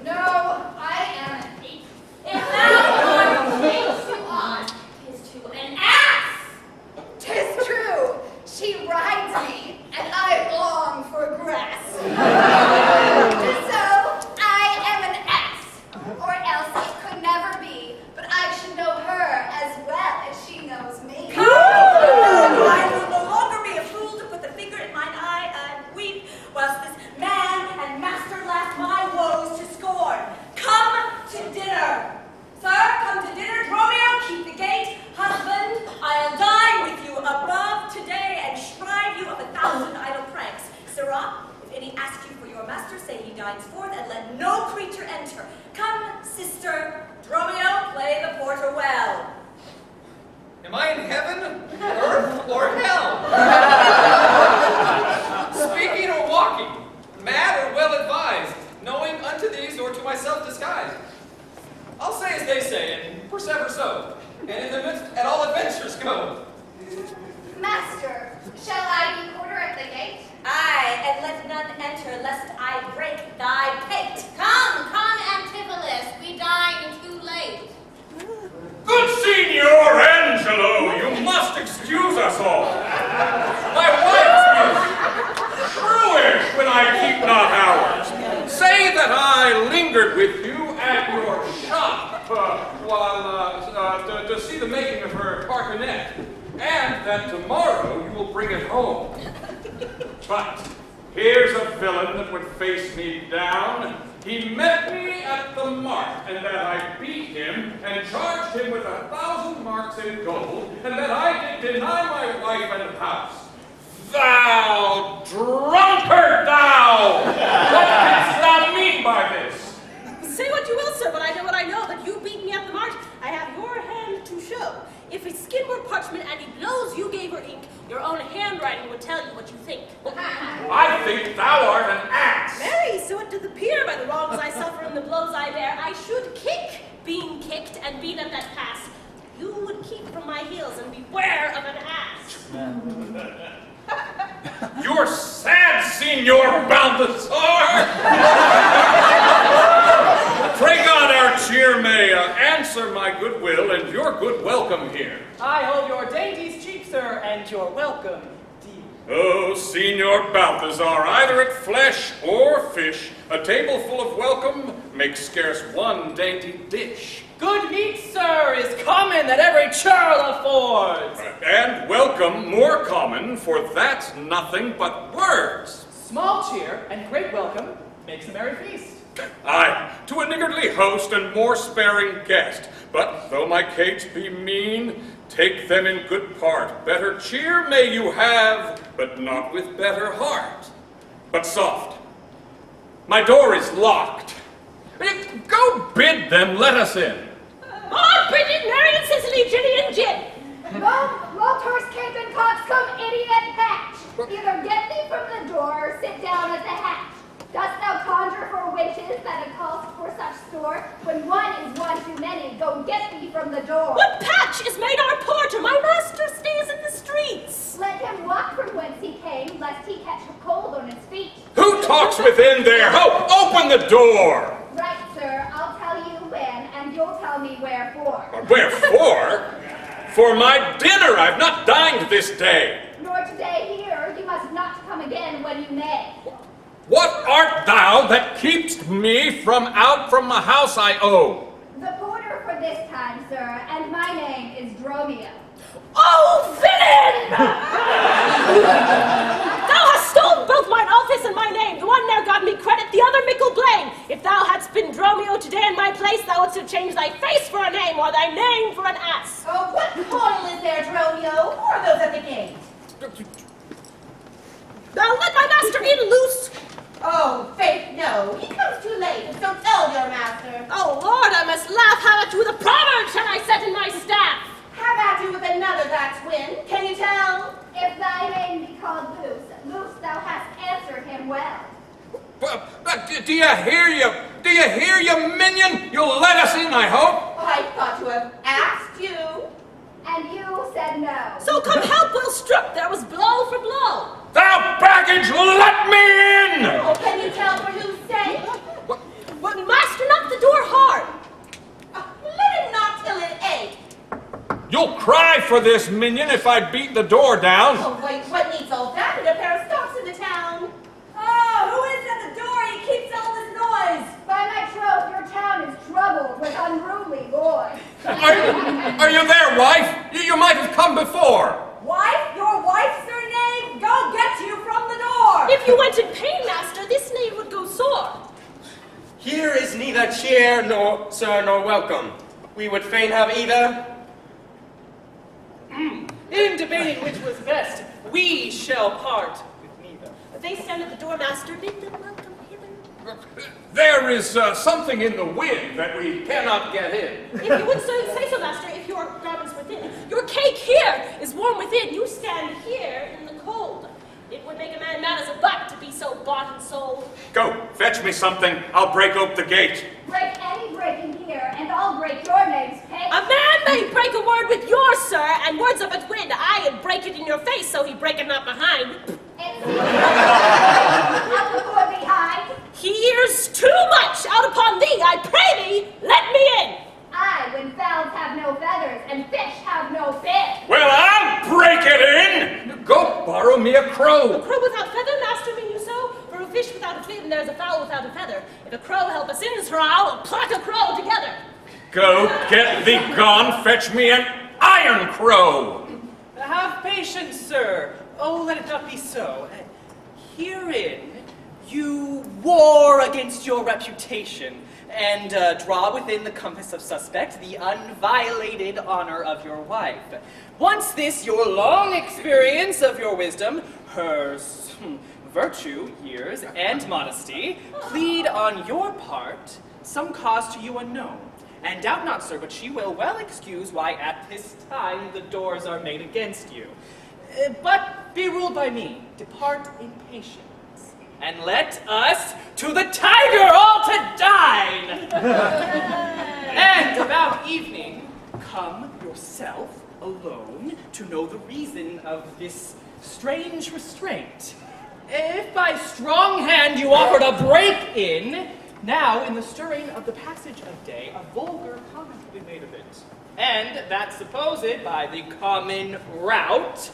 No, I am an ape.
If thou art things to aught, 'tis to an ass.
'Tis true. She rides me, and I long for grass. So, I am an ass, or else it could never be, but I should know her as well as she knows me.
I will no longer be a fool to put the finger in mine eye and weep, whilst this man and master laugh my woes to scorn. Come to dinner. Sir, come to dinner. Romeo, keep the gate. Husband, I'll dine with you above today and shrive you of 1,000 idle pranks. Sirrah, if any ask you for your master, say he dines forth, and let no creature enter. Come, sister. Romeo, play the porter well.
Am I in heaven, earth, or hell? Speaking or walking, mad or well advised, knowing unto these or to myself disguised. I'll say as they say, and persever so, and in the midst at all adventures go.
Master, shall I be porter at the gate?
Aye, and let none enter, lest I break thy pate.
Come, Antipholus, we dine too late.
Good Signor Angelo, you must excuse us all. My wife is shrewish when I keep not hours. Say that I lingered with you at your shop to see the making of her carcanet, and that tomorrow you will bring it home. But here's a villain that would face me down. He met me at the mark, and that I beat him and charged him with 1,000 marks in gold, and that I did deny my wife and house. Thou drunkard, thou! What canst thou mean by this?
Say what you will, sir, but I know what I know, that you beat me at the march. I have your hand to show. If his skin were parchment and he blows you gave her ink, your own handwriting would tell you what you think.
I think thou art an ass.
Marry, so it doth appear by the wrongs I suffer and the blows I bear, I should kick, being kicked, and beat at that pass. You would keep from my heels and beware of an ass.
You're sad, Signor Balthazar! Pray God our cheer may answer my goodwill and your good welcome here.
I hold your dainties cheap, sir, and your welcome, dear.
Oh, Signor Balthazar, either at flesh or fish, a table full of welcome makes scarce one dainty dish.
Good meat, sir, is common that every churl affords.
And welcome more common, for that's nothing but words.
Small cheer and great welcome makes a merry feast.
Aye, to a niggardly host and more sparing guest. But though my cates be mean, take them in good part. Better cheer may you have, but not with better heart. But soft, my door is locked. Go bid them let us in.
Maud, Bridget, Mary, and Cicely, Ginny, and Jim.
Walters, Cape, and Coxcomb, idiot patch. Either get thee from the door or sit down at the hatch. Dost thou conjure for witches that a call for such store? When one is one too many, go get thee from the door.
What patch is made our porter? My master stays in the streets.
Let him walk from whence he came, lest he catch a cold on his feet.
Who talks within there? Ho! Open the door!
Right, sir, I'll tell you when, and you'll tell me wherefore.
Wherefore? For my dinner, I've not dined this day.
Nor today here, you must not come again when you may.
What art thou that keep'st me from out from the house I owe?
The porter for this time, sir, and my name is Dromio.
Oh, villain! Thou hast stolen both mine office and my name. The one there got me credit, the other mickle blame. If thou hadst been Dromio today in my place, thou wouldst have changed thy face for a name, or thy name for an ass.
Oh, what coil is there, Dromio? Who are those at the gate?
Now let my master in loose.
Oh, faith, no. He comes too late, so tell your master.
Oh, Lord, I must laugh. How at you with a proverb shall I set in my staff?
Have at you with another that's win. Can you tell?
If thy name be called Loose, Loose thou hast answered him well.
Do you hear you, minion? You'll let us in, I hope?
I thought to have asked you.
And you said no.
So come help, well struck. There was blow for blow.
Thou baggage, let me in!
Oh, can you tell for whose sake?
Well, master, knock the door hard.
Let him knock till it ache.
You'll cry for this, minion, if I beat the door down.
Oh, wait, what needs all that in a pair of stocks in the town?
Oh, who is at the door? He keeps all this noise.
By my troth, your town is troubled with unruly boys.
Are you there, wife? You might have come before.
Wife? Your wife's surname? Go get you from the door.
If you went in pain, master, this name would go sore.
Here is neither cheer nor sir nor welcome. We would fain have either.
In debating which was best, we shall part with neither.
They stand at the door, master. Bid them welcome hither.
There is something in the wind that we cannot get in.
If you would so say so, master, if your garments were thin. Your cake here is warm within. You stand here in the cold. It would make a man mad as a butt to be so bought and sold.
Go, fetch me something. I'll break open the gate.
Break any break in here, and I'll break your name's cake.
A man may break a word with yours, sir, and words of it wind. I would break it in your face, so he break it not behind.
And see out before behind.
Here's too much out upon thee. I pray thee, let me in.
I, when fowls have no feathers, and fish have no fin.
Well, I'll break it in. Go borrow me a
A
crow.
crow without feather, master, mean you so? For a fish without a fin, there's a fowl without a feather. If a crow help us in, sir, I'll pluck a crow together.
Go, get thee gone, fetch me an iron crow.
Have patience, sir. Oh, let it not be so. Herein, you war against your reputation and draw within the compass of suspect the unviolated honor of your wife. Once this, your long experience of your wisdom, her virtue, years, and modesty, plead on your part some cause to you unknown.
And doubt not, sir, but she will well excuse why at this time the doors are made against you. But be ruled by me, depart in patience, and let us to the tiger all to dine! And about evening, come yourself alone to know the reason of this strange restraint. If by strong hand you offer to break in, now in the stirring of the passage of day, a vulgar comment will be made of it. And that supposed by the common route,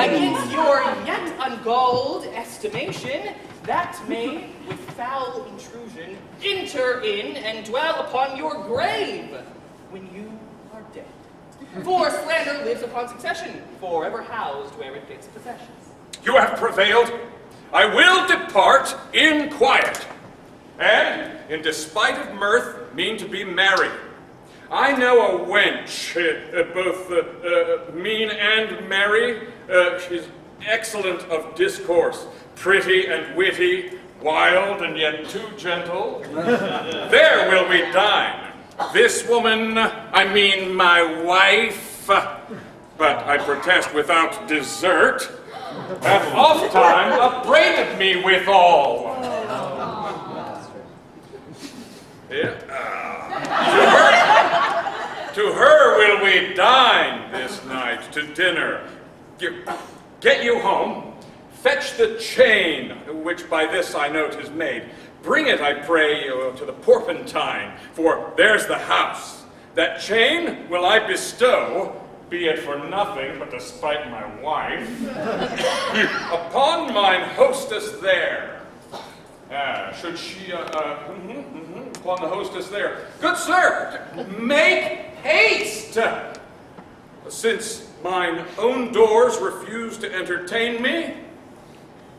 against your yet ungalled estimation, that may with foul intrusion enter in and dwell upon your grave when you are dead. For slander lives upon succession, forever housed where it gets possessions.
You have prevailed. I will depart in quiet, and, in despite of mirth, mean to be merry. I know a wench, both mean and merry. She's excellent of discourse, pretty and witty, wild and yet too gentle. There will we dine. This woman, I mean my wife, but I protest without dessert, hath oft time upbraided me withal. Yeah. To her will we dine this night to dinner. Get you home, fetch the chain, which by this I note is made. Bring it, I pray you, to the Porpentine, for there's the house. That chain will I bestow, be it for nothing but to spite my wife, upon mine hostess there. Should she, upon the hostess there. Good sir, make haste! Since mine own doors refuse to entertain me,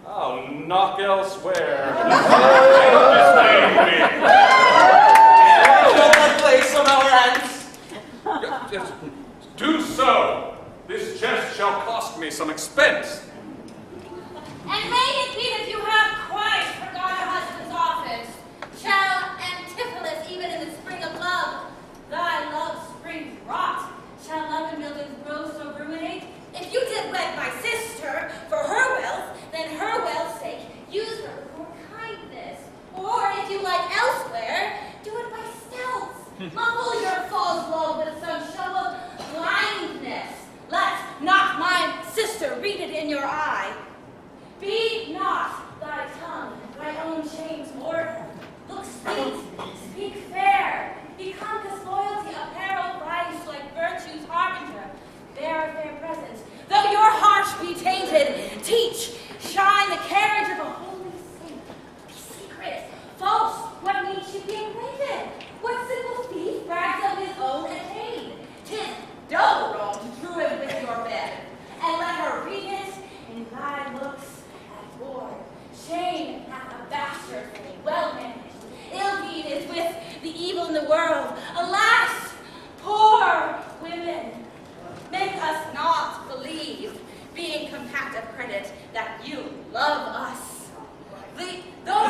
I'll knock elsewhere. Disdain me.
Don't place on our hands.
Yes, do so. This jest shall cost me some expense.
And may it be that you have quite forgot your husband's office. Shall Antipholus, even in the spring of love, thy love spring rot? Shall love and buildings grow so ruinate? If you did wed my sister for her wealth, then her wealth's sake, use her for kindness. Or if you like elsewhere, do it by stealth. Muffle your false love with some show of blindness. Let not my sister read it in your eye. Be not thy tongue thy own shame's order. Look sweet, speak fair. Become disloyalty apparel Christ like virtue's harbinger. Bear a fair presence. Though your heart be tainted, teach, shine the carriage of a holy saint. Be secret, false, what need should be acquainted? What simple thief brags of his own attained? 'Tis double wrong to true him with your bed, and let her read it in thy looks at board. Shame hath a bastardly, well managed. Ill deed is with the evil in the world. Alas, poor women, make us not believe, being compact of credit, that you love us. Though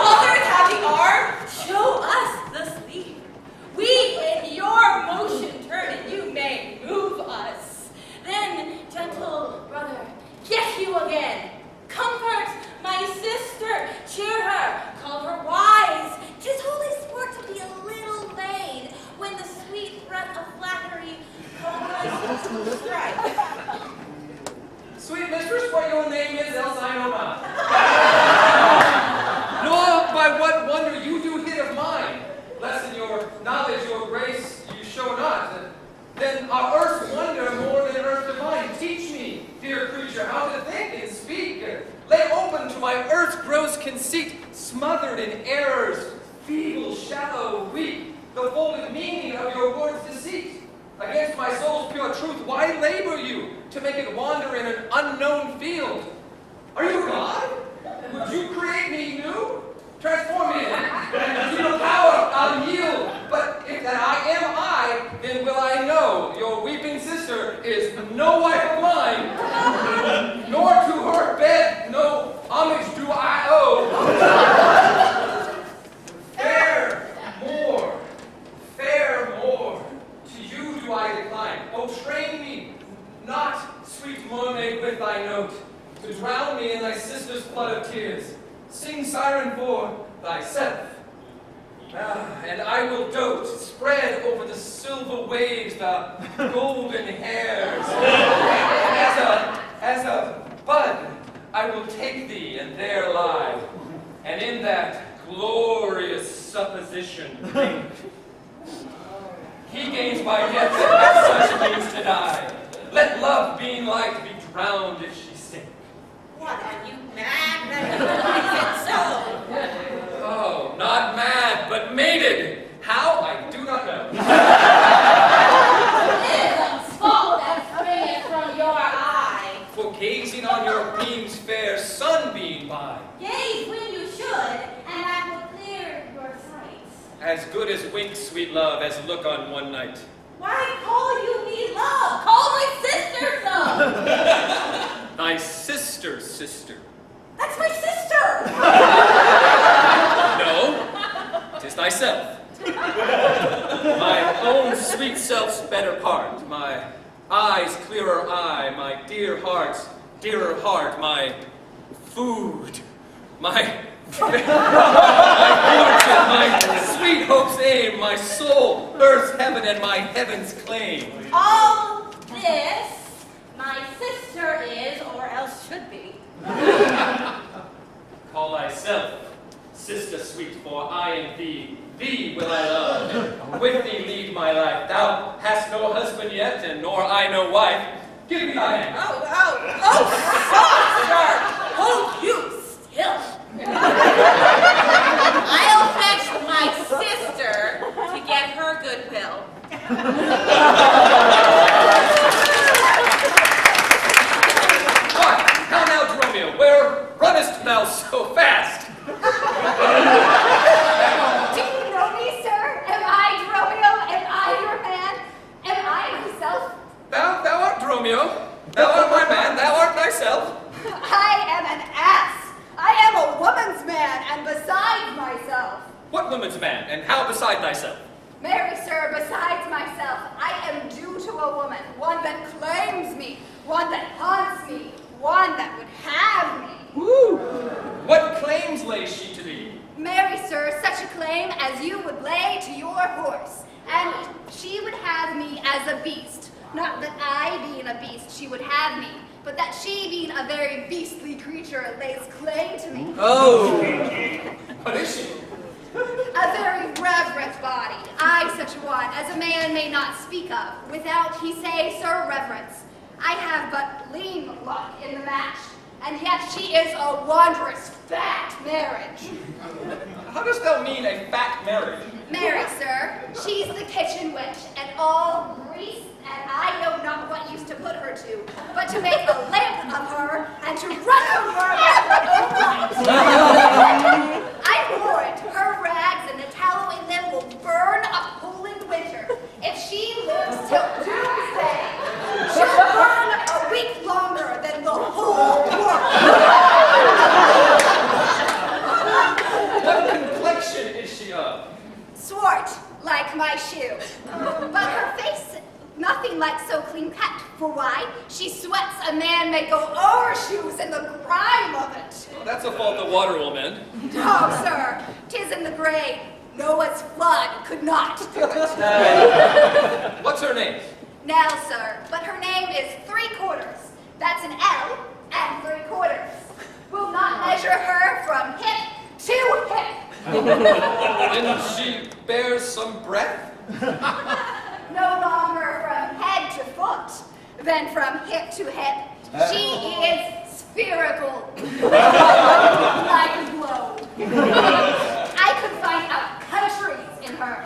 others have the arm, show us the sleeve. We in your motion turn, and you may move us. Then, gentle brother, get you again. Comfort my sister, cheer her, call her wise. 'Tis holy sport to be a little vain when the sweet breath of flattery calls to strike.
Sweet mistress, what your name is, else I know not. Nor by what wonder you do hit of mine. Less in your knowledge, your grace you show not. Then our earth's wonder more than earth divine. Teach me, dear creature, how to think and speak. Lay open to my earth gross conceit, smothered in errors, feeble, shallow, weak, the folded meaning of your words' deceit. Against my soul's pure truth, why labor you to make it wander in an unknown field? Are you God? Would you create me new? Transform me, and to your power I'll yield. But if that I am I, then will I know your weeping sister is no wife of mine, nor to her bed no homage do I owe. to drown me in thy sister's flood of tears. Sing siren for thyself. And I will dote, spread over the silver waves the golden hairs. As a bud, I will take thee and there lie, and in that glorious supposition drink. He gains by death that such means to die. Let love being light be drowned if she sink.
What, are you mad that you like it so?
Oh, not mad, but mated. How? I do not know.
It is a fault that springeth from your eye.
For gazing on your beams fair sunbeam by.
Gaze when you should, and that will clear your sight.
As good as wink, sweet love, as look on one night.
Why call you me love? Call my sister so.
Thy sister's sister.
That's my sister.
No, 'tis thyself. My own sweet self's better part, my eye's clearer eye, my dear heart's dearer heart, my food, my fortune, my sweet hope's aim, my soul, earth's heaven, and my heaven's claim.
All this my sister is, or else should be.
Call thyself sister sweet, for I am thee. Thee will I love, and with thee lead my life. Thou hast no husband yet, and nor I no wife. Give me thy hand.
Sir, hold you still. I'll fetch my sister to get her goodwill.
What? How now, Dromio, where runnest thou so fast?
Do you know me, sir? Am I Dromio? Am I your man? Am I myself?
Thou art Dromio. Thou art my man. Thou art thyself.
I am an ass. I am a woman's man, and besides myself.
What woman's man, and how beside thyself?
Marry, sir, besides myself, I am due to a woman, one that claims me, one that haunts me, one that would have me.
Woo! What claims lays she to thee?
Marry, sir, such a claim as you would lay to your horse, and she would have me as a beast. Not that I, being a beast, she would have me, but that she, being a very beastly creature, lays claim to me.
Oh! What is she?
A very reverent body, I such a one as a man may not speak of, without he say, sir, reverence. I have but lean luck in the match, and yet she is a wondrous fat marriage.
How dost thou mean a fat marriage?
Marry, sir, she's the kitchen witch, and all grease, and I know not what use to put her to, but to make a lamp of her, and to run her worm after light. I warrant her rags and the tallow in them will burn a Poland winter. If she lives till doomsday, she'll burn a week longer than the whole world.
What complexion is she of?
Swart, like my shoe. But her face, nothing like so clean cut. For why? She sweats a man may go o'er shoes in the grime of it.
Oh, that's a fault the water will mend.
No, sir, 'tis in the grave. Noah's flood could not do it.
What's her name?
Now, sir, but her name is 3/4. That's an L and 3/4. We'll not measure her from hip to hip.
Then she bears some breath?
No longer from head to foot than from hip to hip. She is spherical, like a globe. I could find out countries in her.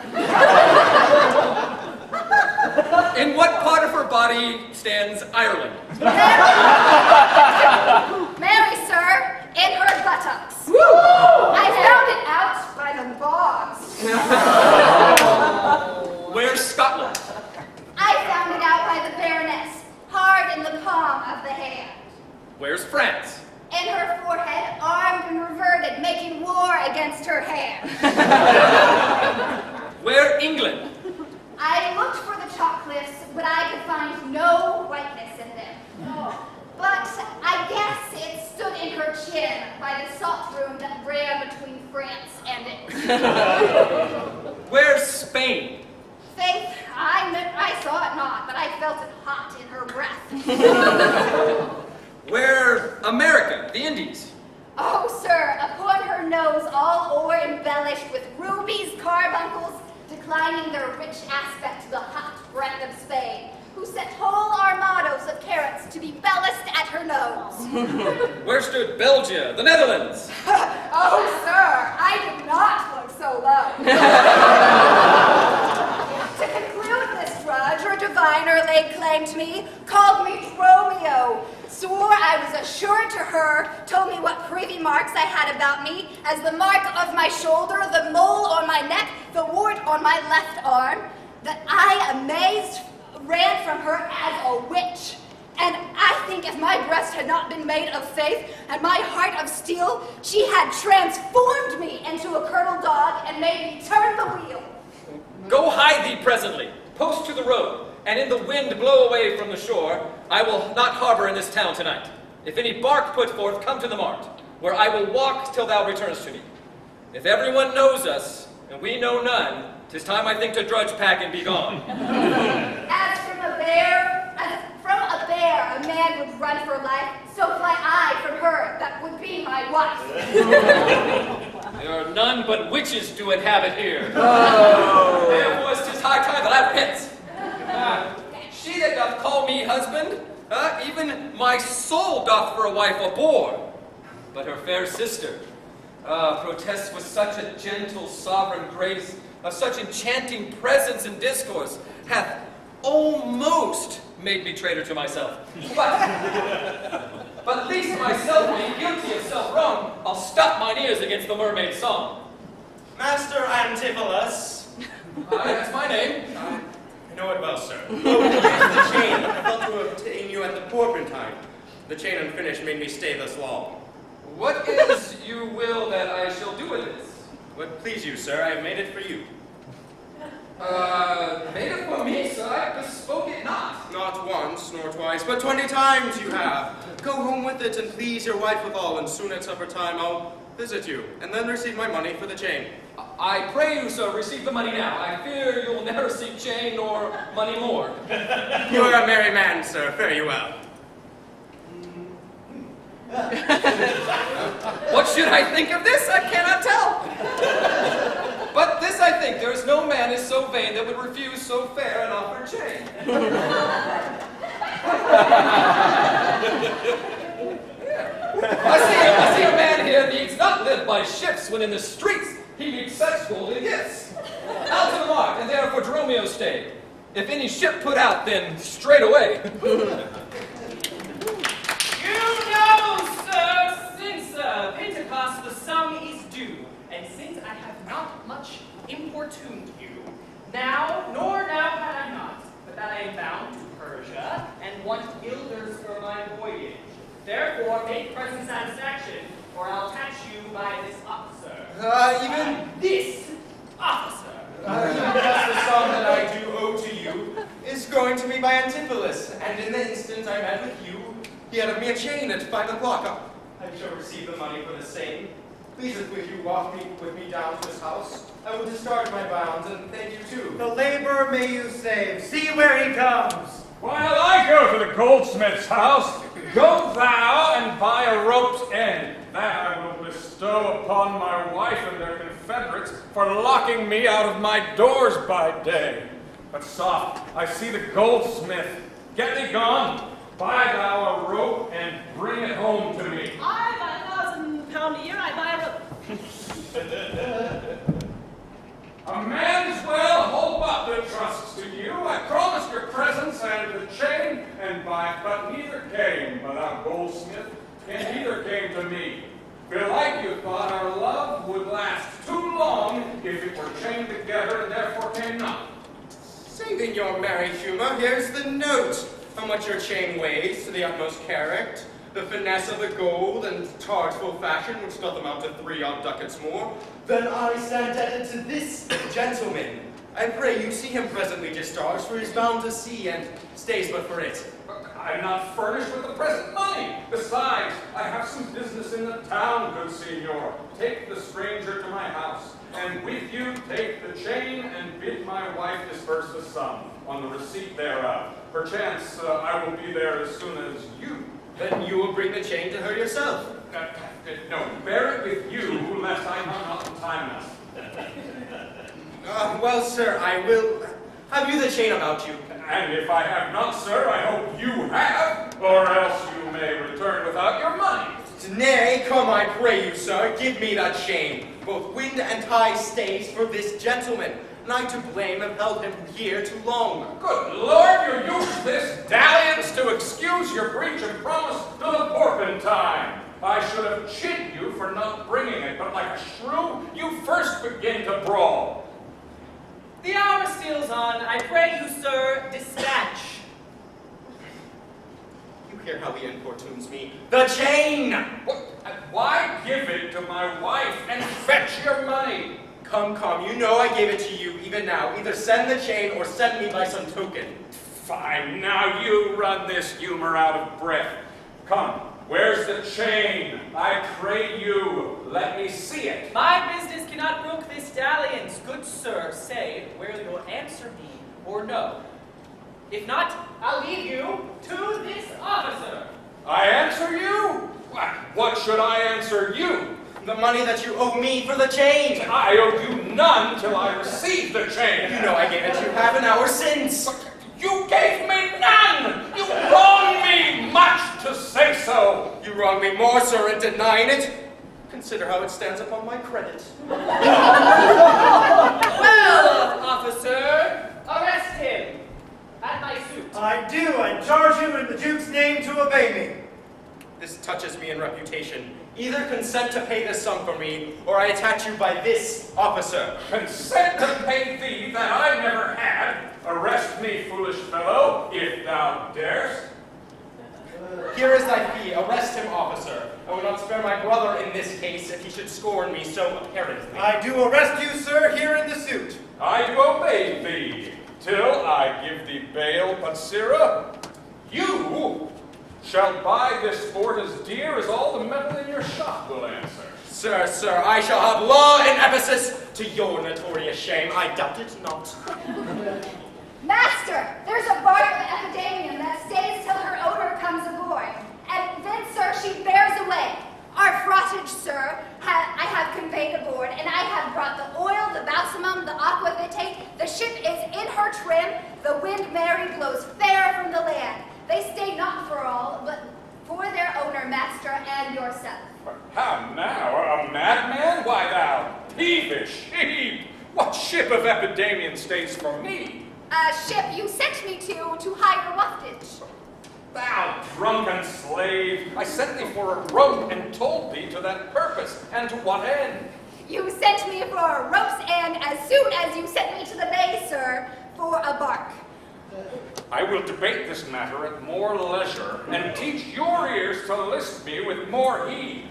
In what part of her body stands Ireland?
Mary, sir, in her buttocks. I found it out by the bogs.
Where's Scotland?
I found it out by the Baroness, hard in the palm of the hand.
Where's France?
In her forehead, armed and reverted, making war against her hand.
Where England?
I looked for the chalk cliffs, but I could find no whiteness in them. But I guess it's in her chin by the salt room that ran between France and it.
Where's Spain?
Faith, I saw it not, but I felt it hot in her breath.
Where America, the Indies?
Oh, sir, upon her nose all o'er embellished with rubies, carbuncles, declining their rich aspect to the hot breath of Spain, who set whole armados of carrots to be belliced at her nose.
Where stood Belgium, the Netherlands?
Oh, sir, I did not look so low. To conclude this drudge, her diviner laid claim to me, called me Romeo, swore I was assured to her, told me what privy marks I had about me, as the mark of my shoulder, the mole on my neck, the wart on my left arm, that I, amazed, ran from her as a witch. And I think if my breast had not been made of faith and my heart of steel, she had transformed me into a curdled dog and made me turn the wheel.
Go hide thee presently, post to the road, and in the wind blow away from the shore. I will not harbor in this town tonight. If any bark put forth, come to the mart, where I will walk till thou returns to me. If everyone knows us, and we know none, 'tis time I think to drudge pack and be gone.
As from a bear, a man would run for life, so fly I from her that would be my wife.
There are none but witches do inhabit here. Therefore 'tis high time that I repent. She that doth call me husband, even my soul doth for a wife abhor. But her fair sister, protests with such a gentle sovereign grace, of such enchanting presence and discourse, hath almost made me traitor to myself. But least myself being guilty of self-wrong, I'll stop mine ears against the mermaid's song.
Master Antipholus.
That's my name.
I know it well, sir. Oh, here's the chain. I felt to obtain you at the Porpentine. The chain unfinished made me stay thus long.
What is you will that I shall do with this?
What please you, sir, I have made it for you.
Made it for me, sir. I bespoke it not.
Not once, nor twice, but 20 times you have. Go home with it and please your wife withal, and soon at supper time I'll visit you, and then receive my money for the chain.
I pray you, sir, receive the money now. I fear you will never receive chain nor money more.
You are a merry man, sir. Fare you well.
What should I think of this? I cannot tell. But this I think, there is no man is so vain that would refuse so fair an offered chain. I see a man here needs not live by ships when in the streets he meets such golden gifts. Out to the mark, and there for Dromio stay. If any ship put out, then straight away.
You know, sir, since Pentecost the sum is due, and since I have not much importuned you, now had I not, but that I am bound to Persia, and want guilders for my voyage. Therefore make present satisfaction, or I'll tax you by this officer. This officer.
Just the sum that I do owe to you is going to me by Antipholus, and in the instant I met with you, he had of me a chain at 5 o'clock. I shall receive the money for the same. Please, if you walk with me down to his house, I will discharge my bounds, and thank you too.
The labor may you save. See where he comes.
While I go to the goldsmith's house, go thou and buy a rope's end. That I will bestow upon my wife and their confederates for locking me out of my doors by day. But soft, I see the goldsmith. Get thee gone. Buy thou a rope and bring it home to me.
I buy £1,000 a year, I buy a rope.
A man's well hope up that trusts to you. I promised your presence and the chain, and but neither came. But our goldsmith, and neither came to me. Belike you thought our love would last too long if it were chained together, and therefore came not.
Saving your merry humor, here's the note. How much your chain weighs to the utmost carat, the finesse of the gold and chargeful fashion, which doth amount to 3 odd ducats more, then I stand indebted to this gentleman. I pray you see him presently discharged, for he's bound to sea and stays but for it.
I'm not furnished with the present money. Besides, I have some business business in the town, good signor. Take the stranger to my house, and with you take the chain and bid my wife disperse the sum on the receipt thereof. Perchance I will be there as soon as you.
Then you will bring the chain to her yourself.
No, bear it with you, lest I come not in time enough.
Well, sir, I will. Have you the chain about you?
And if I have not, sir, I hope you have, or else you may return without your money.
Nay, come, I pray you, sir, give me that chain. Both wind and tide stays for this gentleman, and I to blame have held him here too long.
Good Lord, you use this dalliance to excuse your breach of promise to the Porpentine. I should have chid you for not bringing it, but like a shrew, you first begin to brawl.
The hour steals on. I pray you, sir, dispatch.
You hear how he importunes me. The chain!
Why give it to my wife and fetch your money?
Come, you know I gave it to you even now. Either send the chain or send me by some token.
Fine, now you run this humor out of breath. Come, where's the chain? I pray you, let me see it.
My business cannot brook this dalliance. Good sir, say whether you'll answer me or no. If not, I'll leave you to this officer.
I answer you? What should I answer you?
The money that you owe me for the chain.
I owe you none till I receive the chain.
You know I gave it to you half an hour since.
You gave me none! You wrong me much to say so!
You wrong me more, sir, in denying it. Consider how it stands upon my credit.
Well, officer, arrest him. At my suit.
I do. I charge you in the Duke's name to obey me.
This touches me in reputation. Either consent to pay this sum for me, or I attach you by this officer.
Consent to pay thee that I never had. Arrest me, foolish fellow, if thou darest.
Here is thy fee. Arrest him, officer. I will not spare my brother in this case if he should scorn me so apparently.
I do arrest you, sir, here in the suit.
I do obey thee, till I give thee bail, but sirrah, you shall buy this sport as dear as all the metal in your shop will answer.
Sir, I shall have law in Ephesus to your notorious shame. I doubt it not.
Master, there's a bark of epidemium that stays till her owner comes aboard, and then, sir, she bears away. Our frottage, sir, I have conveyed aboard, and I have brought the oil, the balsamum, the aqua vitae. The ship is in her trim. The wind merry blows fair from the land. They stay not for all, but for their owner, master, and yourself.
How now, a madman? Why, thou peevish sheep! What ship of Epidemian stays for me?
A ship you sent me to hire waftage.
Thou drunken slave! I sent thee for a rope and told thee to that purpose, and to what end?
You sent me for ropes, and as soon as you sent me to the bay, sir, for a bark.
I will debate this matter at more leisure, and teach your ears to list me with more heed.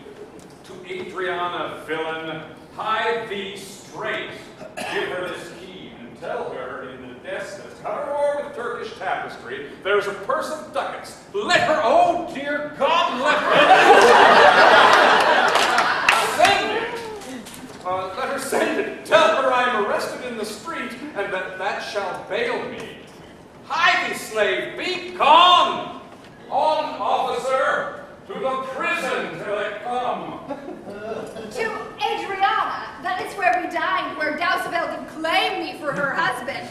To Adriana, villain, hide thee straight. Give her this key, and tell her in the desk that's covered o'er with Turkish tapestry, there's a purse of ducats. Let her, oh dear God, let her send it. Let her send it. Tell her I am arrested in the street, and that shall bail me. Hide thee, slave, be gone! On, officer, to the prison till it come.
To Adriana, that is where we dined, where Dousabel did claim me for her husband.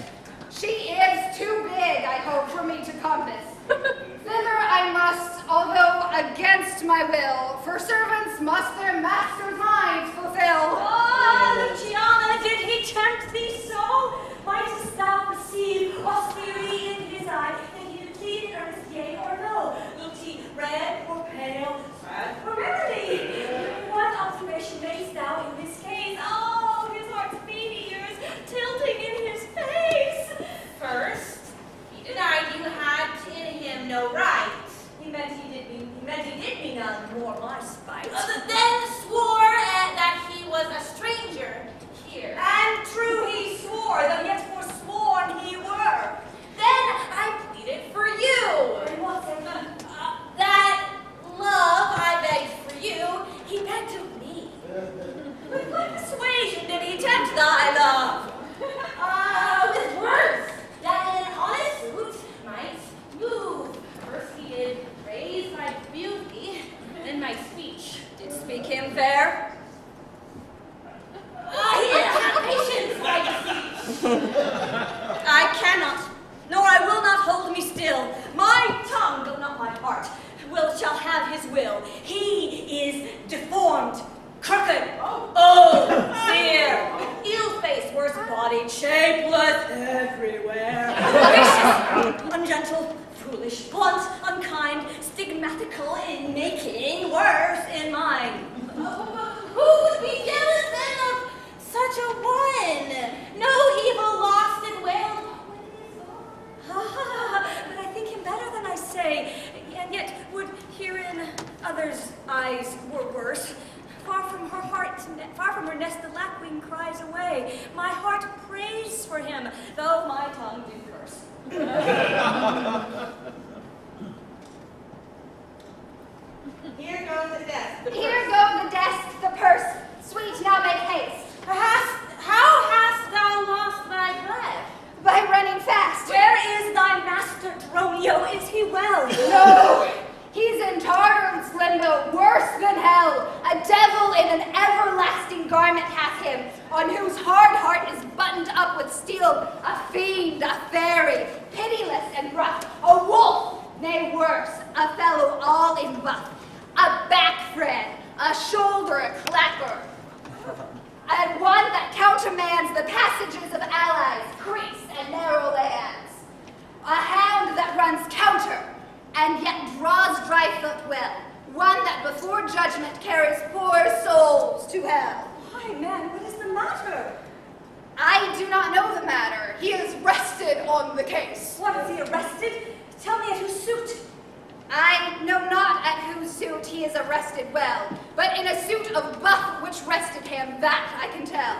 She is too big, I hope, for me to compass. Thither I must, although against my will, for servants must their master's minds fulfill.
Ah, Luciana, did he tempt thee so? Mightest thou perceive austerity in his eye, and he plead in earnest yea or no? Looked he red or pale, sad or merry? What observation makest thou in this case? Oh, his heart's beating, ears tilting in his face.
First, he denied you had in him no right.
He meant he did me none more my spite.
Then swore that he was a stranger here.
And true he swore, though yet forsworn he were.
Then I pleaded for you.
And what said he?
That love I begged for you,
speak him fair.
Patience, legacy.
I cannot, nor I will not hold me still. My tongue, though not my heart, shall have his will. He is deformed, crooked, old, sear, ill-faced, worse-bodied, shapeless everywhere, vicious, ungentle, foolish, blunt, unkind, stigmatical in making, worse in mind.
Who would be jealous then of such a one? No evil lost and wailed.
But I think him better than I say, and yet would herein others' eyes were worse. Far from her nest the lapwing cries away. My heart prays for him, though my tongue do curse.
Here goes the desk.
Here go the desk, the purse. Sweet, now make haste.
How hast thou lost thy breath?
By running fast.
Where is thy master, Dromio? Is he well?
No, he's in Tartar's limbo, worse than hell. A devil in an everlasting garment hath him, on whose hard heart is buttoned up with steel. A fiend, a fairy, pitiless and rough. A wolf, nay worse, a fellow all in buff. A back friend, a shoulder clapper, and one that countermands the passages of allies, creeks, and narrow lands. A hound that runs counter, and yet draws dry foot well. One that before judgment carries poor souls to hell.
Why, man, what is the matter?
I do not know the matter. He is rested on the case.
What, is he arrested? Tell me at whose suit.
I know not at whose suit he is arrested well, but in a suit of buff which rested him, that I can tell.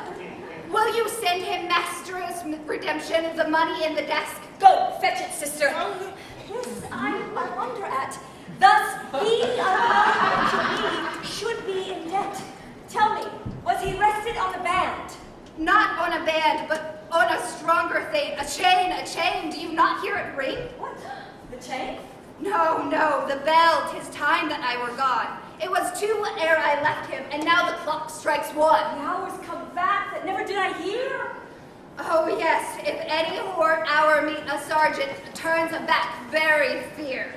Will you send him master's redemption of the money in the desk?
Go, fetch it, sister. This I wonder at. Thus, he to me should be in debt. Tell me, was he rested on a band?
Not on a band, but on a stronger thing. A chain. Do you not hear it ring?
What? The chain?
No, the bell. 'Tis time that I were gone. It was 2 ere I left him, and now the clock strikes 1.
The hours come back that never did I hear.
Oh yes, if any hour meet a sergeant, turns aback very fear.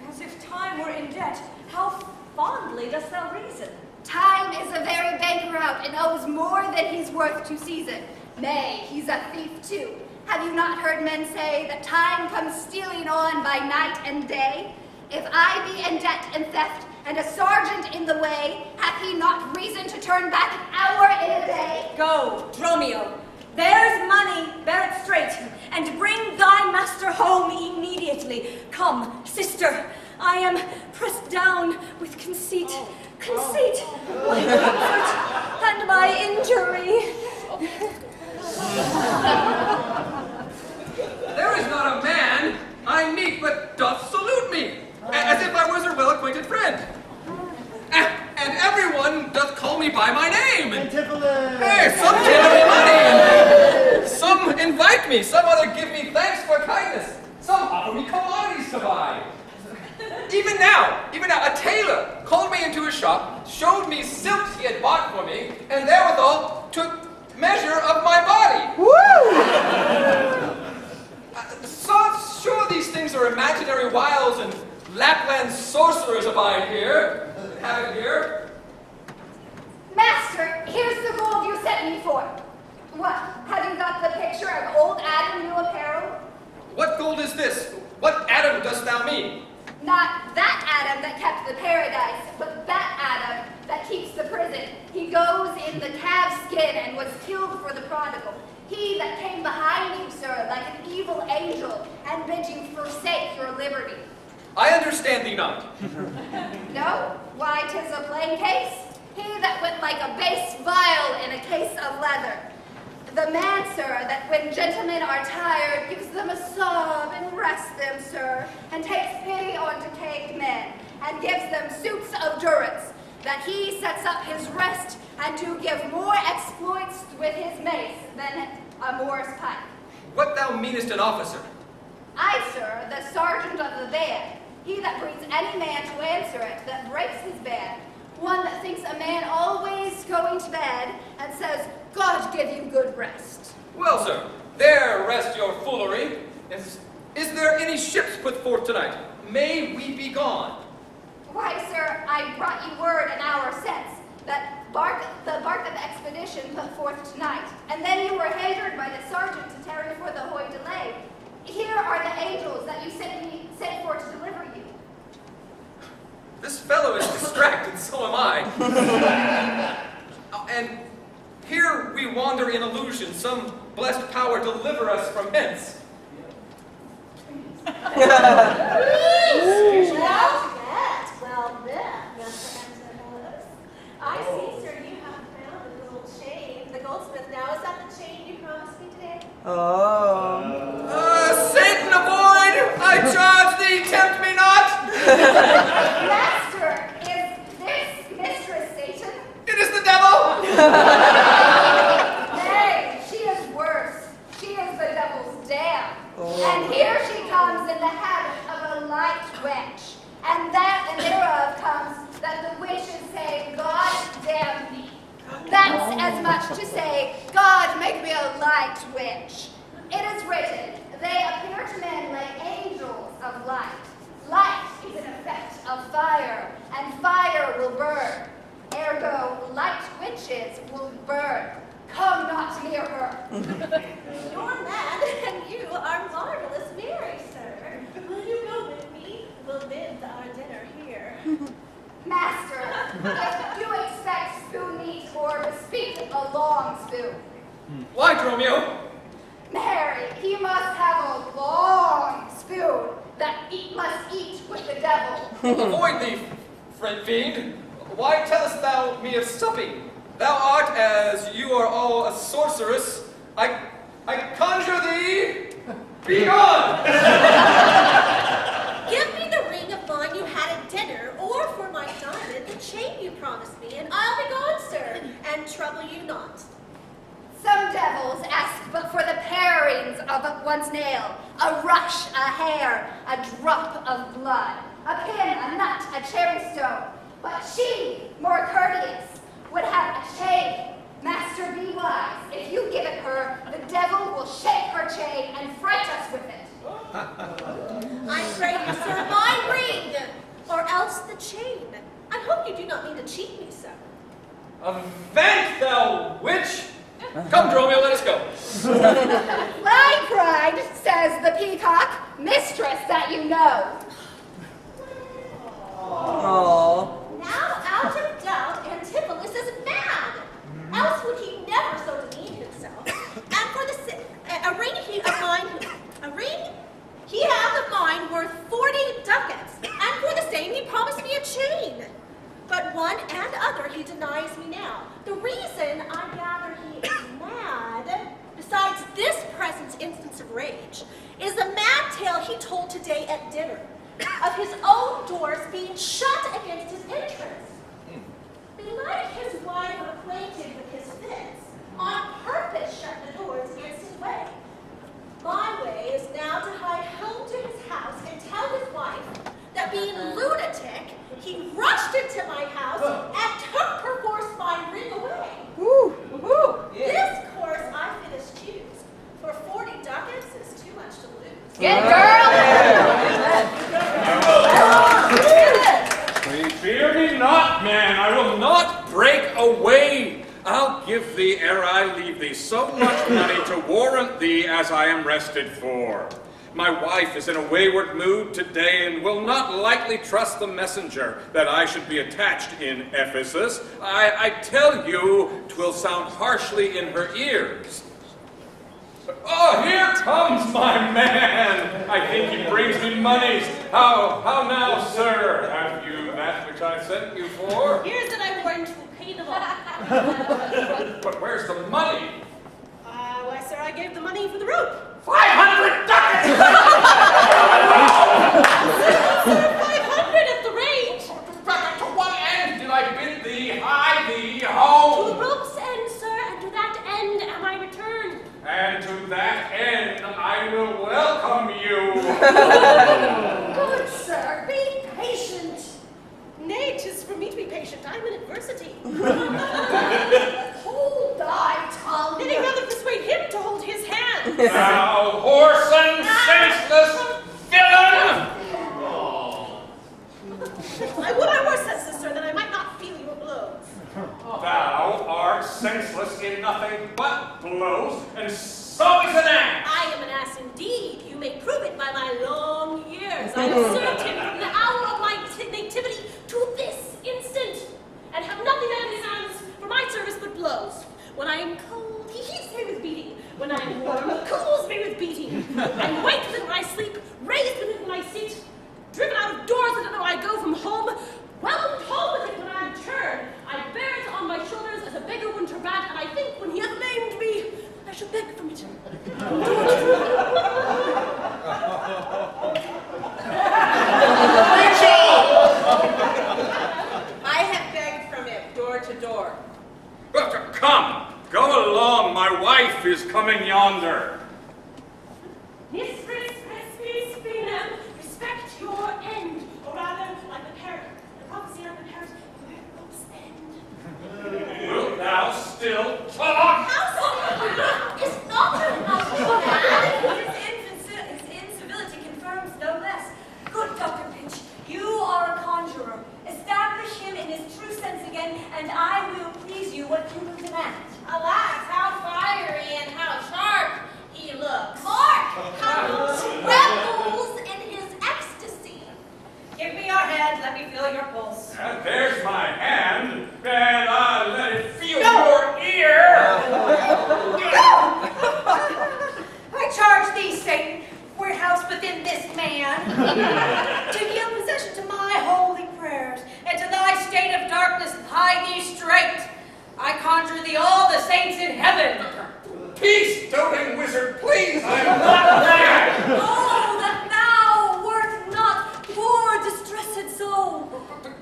As if time were in debt, how fondly dost thou reason?
Time is a very bankrupt, and owes more than he's worth to season. Nay, he's a thief too. Have you not heard men say that time comes stealing on by night and day? If I be in debt and theft, and a sergeant in the way, hath he not reason to turn back an hour in a day?
Go, Dromio. There's money, bear it straight, and bring thy master home immediately. Come, sister, I am pressed down with conceit, my comfort, and my injury.
There is not a man I meet but doth salute me, as if I was her well-acquainted friend. And everyone doth call me by my name. Hey, some tender me money, some invite me, some other give me thanks for kindness, some offer me commodities to buy. Even now, a tailor called me into his shop, showed me silks he had bought for me, and therewithal took measure of my body. Woo! So sure these things are imaginary wiles, and Lapland sorcerers abide here. Have it here.
Master, here's the gold you sent me for. What, have you got the picture of old Adam new apparel?
What gold is this? What Adam dost thou mean?
Not that Adam that kept the paradise, but that Adam that keeps the prison. He goes in the calf's skin and was killed for the prodigal. He that came behind you, sir, like an evil angel, and bid you forsake your liberty.
I understand thee not.
No? Why, 'tis a plain case. He that went like a base vial in a case of leather. The man, sir, that when gentlemen are tired, gives them a sob and rests them, sir, and takes pity on decayed men, and gives them suits of durance, that he sets up his rest, and to give more exploits with his mace than a Moor's pike.
What thou meanest an officer?
I, sir, the sergeant of the band, he that brings any man to answer it, that breaks his band, one that thinks a man always going to bed and says, God give you good rest.
Well, sir, there rest your foolery. Is there any ships put forth tonight? May we be gone?
Why, sir, I brought you word an hour since that the bark of the expedition put forth tonight, and then you were hindered by the sergeant to tarry for the hoy delay. Here are the angels that you sent for to deliver you.
This fellow is distracted, so am I. And here we wander in illusion. Some blessed power deliver us from hence.
Well then, Mr. Antinous, I see, sir, you have found a gold chain. The goldsmith now, is that the chain you promised me today?
Satan avoid! I charge thee, tempt me not!
Master, is this Mistress Satan?
It is the devil!
Nay, she is worse. She is the devil's dam. And here she comes in the habit of a light wench. And thereof comes that the witches say, God damn thee. That's as much to say, God make me a light witch. It is written, they appear to men like angels of light. Light is an effect of fire, and fire will burn. Ergo, light witches will burn. Come not near her.
Your man and you are marvelous merry, sir. Will you go with me? We'll bid our dinner here.
Master, if you expect spoon meat or bespeak a long spoon.
Why, Dromio?
Mary, he must have a long spoon that must eat with the devil.
Avoid thee, friend fiend. Why tellest thou me of supping? Thou art, as you are all a sorceress. I conjure thee, be gone!
Give me the ring of mine you had at dinner, or for my diamond, the chain you promised me, and I'll be gone, sir, and trouble you not.
Some devils ask but for the parings of one's nail, a rush, a hair, a drop of blood, a pin, a nut, a cherry stone. But she, more courteous, would have a chain. Master, be wise. If you give it her, the devil will shake her chain and fright us with it.
I pray you, sir, my ring, or else the chain. I hope you do not mean to cheat me, sir.
Avent, thou witch! Come, Dromio, let us go.
Fly pride, says the peacock, mistress that you know.
Oh.
Now, out of doubt, Antipholus is mad. Else would he never so demean himself. And for the a ring he hath of mine worth 40 ducats, and for the same he promised me a chain. But one and other he denies me now. The reason I gather he is mad, besides this present instance of rage, is the mad tale he told today at dinner of his own doors being shut against his interests. Belike his wife acquainted with his fits, on purpose shut the doors against his way. My way is now to hie home to his house and tell his wife that being lunatic, he rushed into my house and took perforce my ring away. This course I finished choose, for 40 ducats is too much to lose.
Good girl!
Fear me not, man. I will not break away. I'll give thee, ere I leave thee, so much money to warrant thee as I am rested for. My wife is in a wayward mood today, and will not likely trust the messenger that I should be attached in Ephesus. I tell you, 'twill sound harshly in her ears. Oh, here comes my man! I think he brings me monies. How now, sir? Have you that which I sent you for?
Here's that I warrant will pay them all.
But where's the money?
Why, sir, I gave the money for the rope.
500 ducats!
Sir, 500 at the rate.
To what end did I bid thee hie thee home?
To the rope's end, sir, and to that end am I returned.
And to that end I will welcome you.
Good sir, be patient.
Nay, 'tis for me to be patient. patient. I'm in adversity.
Hold thy tongue.
Then I'd rather persuade him to hold his hand.
Thou whoreson, senseless villain!
I would I were senseless, sir, that I might not feel your blows.
Thou art senseless in nothing but blows, and so is an ass.
I am an ass indeed. You may prove it by my long years. I have served him from the hour of my nativity to this instant, and have nothing at his hands for my service but blows. When I am cold, he heats me with beating. When I am warm, he cools me with beating. I'm waked with it when I sleep, raised with it when I sit, driven out of doors with it when I go from home, welcomed home with it when I return. I bear it on my shoulders as a beggar winter rat, and I think when he hath named me, I shall beg from it.
I have begged from it door to door.
Come, go along, my wife is coming yonder.
Mistress, respect your end, or rather, like the parrot, the prophecy of the parrot, where hopes end.
Wilt thou still talk?
It's not enough.
His incivility confirms no less. Good Dr. Pinch, you are a conjurer. Establish him in his true sense again, and I will please you what you will demand.
Alas, how fiery and how sharp he looks.
Mark how he trembles in his ecstasy.
Give me your hand, let me feel your pulse.
And there's my hand, and I let it feel your ear.
I charge thee, Satan, warehouse within this man, to yield possession to my holy prayers, and to thy state of darkness hide thee straight. I conjure thee all the saints in heaven.
Peace, doting wizard, please, I'm not mad.
Oh, that thou wert not poor distressed soul.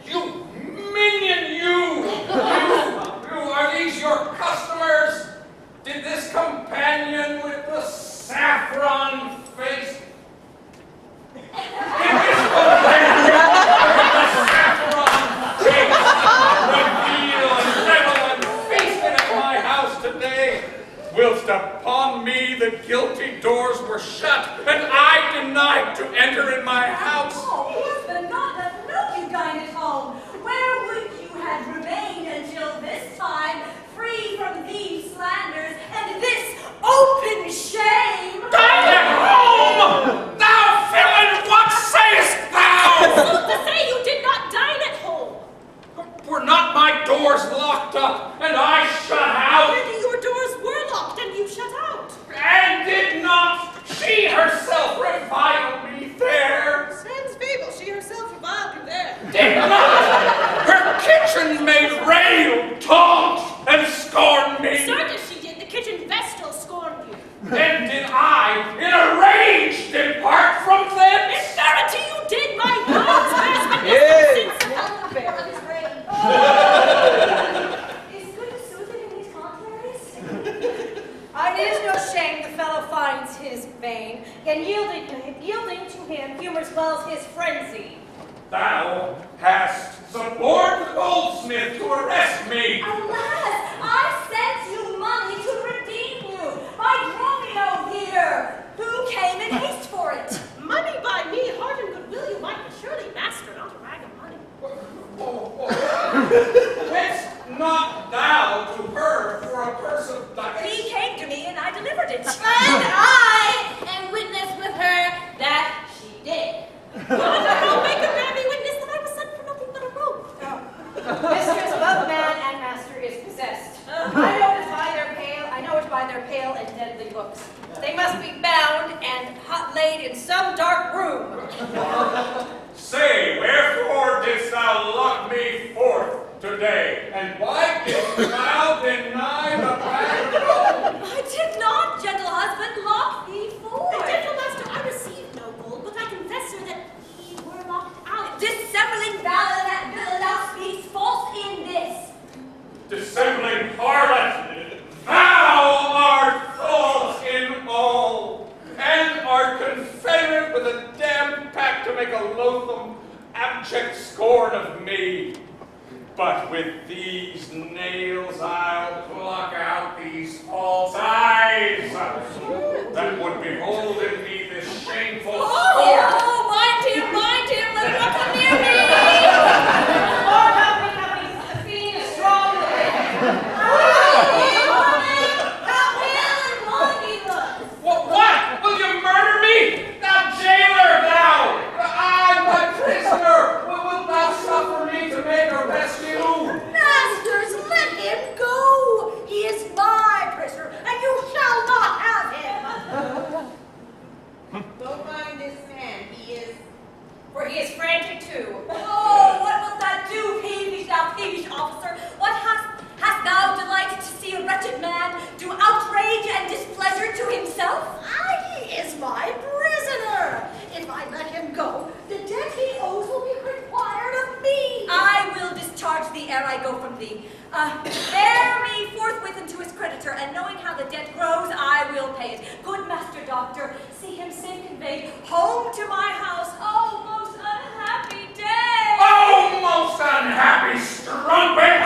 You minion, you! Are these your customers? Did this companion with the saffron face? Did this companion with the saffron face reveal and revel and feast at my house today? Whilst upon me the guilty doors were shut, and I denied to enter in my house.
Oh, husband, God doth know you dined at home. Where would you have remained until this time, free from these slanders and this open shame?
Dine at home! Thou villain, what sayest thou?
Sooth to say, you did not dine at home.
Were not my doors locked up, and I shut out?
And your doors were locked, and you shut out.
And did not she herself revile me there?
Sans fable, she herself reviled you there.
Did not her kitchen maid rail, taunt, and scorn me?
Certes she did, the kitchen vestal scorned you.
And did I, in a rage, depart from
In
thence?
verity you did, my God's best witness, since the help bear.
Of his reign.
Is good suited in these contraries?
It is no shame the fellow finds his bane, and yielding to him humors wells his frenzy.
Thou hast suborned the goldsmith to arrest me.
Alas, I sent you money to redeem you. My Romeo here, who came in haste for it.
Money by me, heart and goodwill you might, but surely master not a rag of money.
Wentest not thou to her for a purse of ducats?
He came to me and I delivered it.
And I am witness with her that she did.
I'll make a bear me witness that I was sent for nothing but a rope.
Mistress, both man and master is possessed. I know it by their pale and deadly looks. They must be bound and hot laid in some dark room.
Say, wherefore didst thou lock me forth today? And why didst thou deny the bag of gold?
I did not, gentle husband, lock thee forth.
Gentle master, I received no gold, but I confess, sir, that ye were locked out.
Dissembling valor, that villain thou speaks false in this.
Dissembling harlot, thou art false in all, and art confederate with a damned pack to make a loathsome, abject scorn of me. But with these nails I'll pluck out these false eyes that would behold in me this shameful
Oh, mind him, let him not come near me!
Lord, help me, the fiend is strong within.
What? Will you murder me? Thou jailer, thou! I'm thy prisoner! Wilt thou suffer me to make a rescue?
Masters, let him go. He is my prisoner, and you shall not have him.
Don't mind this man,
For he is frantic too.
Oh, what wilt thou do, thou peevish officer? What hast thou delighted to see a wretched man do outrage and displeasure to himself?
He is my prisoner. If I let him go, the debt he owes will be required of me.
I will discharge thee ere I go from thee. Bear me forthwith into his creditor, and knowing how the debt grows, I will pay it. Good master doctor, see him safe conveyed home to my house. Oh, most unhappy day!
Oh, most unhappy strumpet!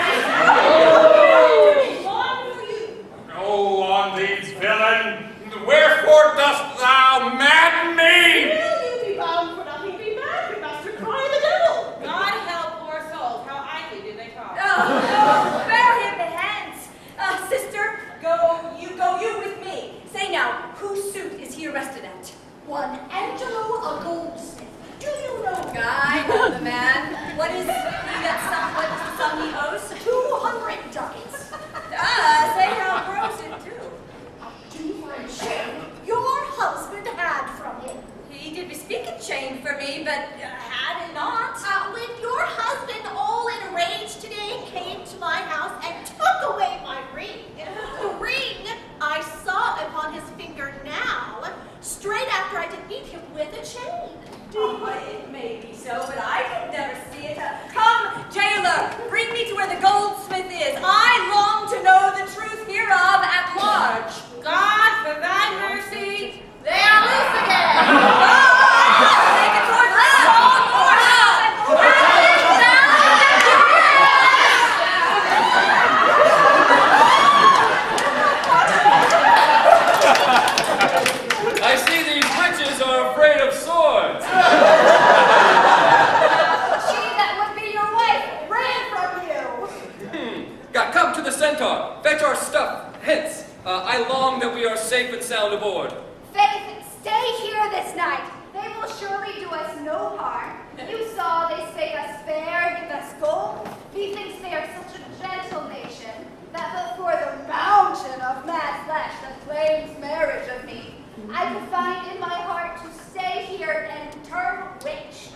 Go on thee, villain! Wherefore dost thou madden me?
Will you be bound for nothing? Be mad, good master, cry the devil!
God help poor souls, how idly did they talk.
Oh, bear him hence. Sister, go you with me. Say now, whose suit is he arrested at?
One Angelo, a goldsmith. Do you know
I know the man. What is what is the sum he owes?
200 ducats.
Say how grows it too.
Do find shame your husband had from him.
He did bespeak a chain for me, but had it not.
When your husband, all enraged today, came to my house and took away my ring. The ring I saw upon his finger now, straight after I did beat him with a chain.
It may be so, but I did never see it. Come, jailer, bring me to where the goldsmith is. I long to know the truth hereof at large.
God, for thy mercy, they are loose again.
Take it toward the strong
I see these witches are afraid of swords.
She that would be your wife ran from you.
Come to the centaur. Fetch our stuff. Hence. I long that we are safe and sound aboard.
Faith, stay here this night. They will surely do us no harm. You saw they spake us fair, give us gold. Methinks they are such a gentle nation, that but for the mountain of mad flesh that claims marriage of me, I could find in my heart to stay here and turn witch.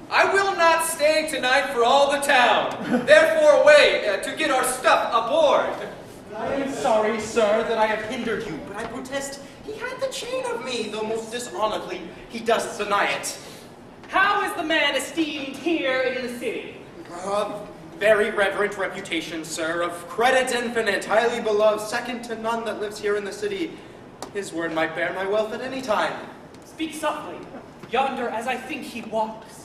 I will not stay tonight for all the town. Therefore away to get our stuff aboard.
I am sorry, sir, that I have hindered you, but I protest he had the chain of me, though most dishonoredly he does deny it.
How is the man esteemed here in the city?
Very reverent reputation, sir, of credit infinite, highly beloved, second to none that lives here in the city. His word might bear my wealth at any time.
Speak softly. Yonder, as I think he walks.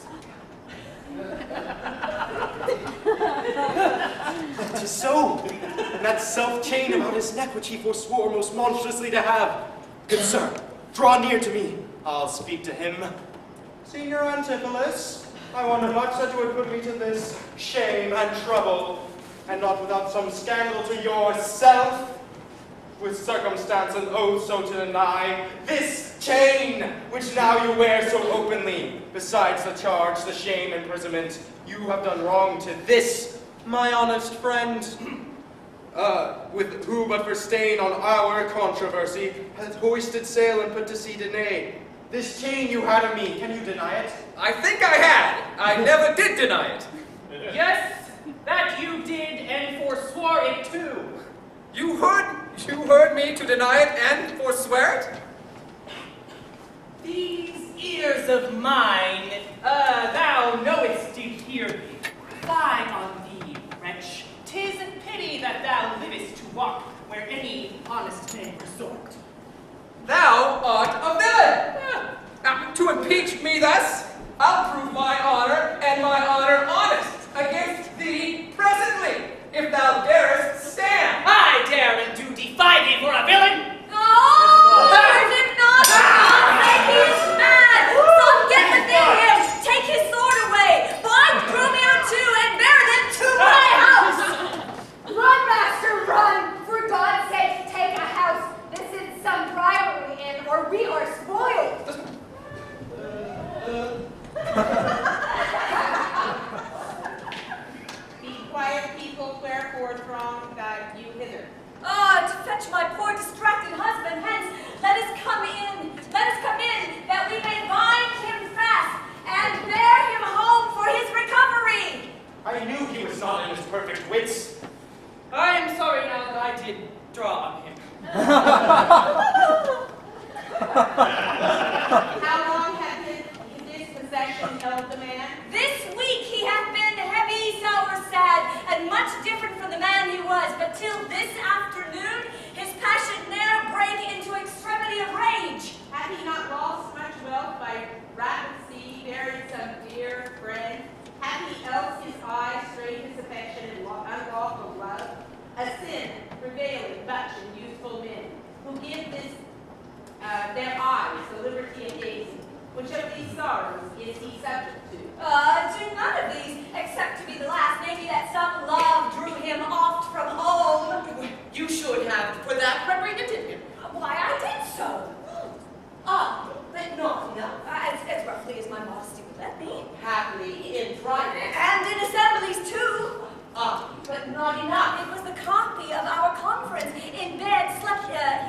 Tis so. And that self-chain about his neck which he forswore most monstrously to have. Good sir, draw near to me. I'll speak to him. Senior Antipholus, I wonder much that you would put me to this shame and trouble, and not without some scandal to yourself, with circumstance and oath so to deny this chain which now you wear so openly. Besides the charge, the shame, imprisonment, you have done wrong to this, my honest friend, with who but for stain on our controversy hath hoisted sail and put to sea Danae. This chain you had of me, can you deny it?
I think I had. I never did deny it.
Yes, that you did and forswore it too.
You heard me to deny it and forswear it?
These ears of mine, thou knowest did hear me. Fie on thee, wretch. 'Tis a pity that thou livest to walk where any honest men resort.
Thou art a villain! To impeach me thus, I'll prove my honor and my honor honest against thee presently.
wherefore throng you hither?
Ah, to fetch my poor distracted husband hence. Let us come in, that we may bind him fast and bear him home for his recovery.
I knew he was not in his perfect wits.
I am sorry now that I did draw on him.
How long hath his possession held the man?
This week he hath been heavy, sour, sad, and much different from the man he was, but till this afternoon his passion ne'er brake into extremity of rage.
Hath he not lost much wealth by rapid sea, buried some dear friend? Hath he else his eyes strayed his affection and unlawful love? A sin prevailing much in youthful men, who give their eyes the liberty of gazing. Which of these sorrows is he subject to?
To none of these, except to be the last, namely that some love drew him oft from home.
You should have, for that, reprehended him.
Why, I did so.
But not enough.
As roughly as my modesty would let me.
Happily, in private.
And in assemblies, too.
But not enough.
It was the copy of our conference. In bed,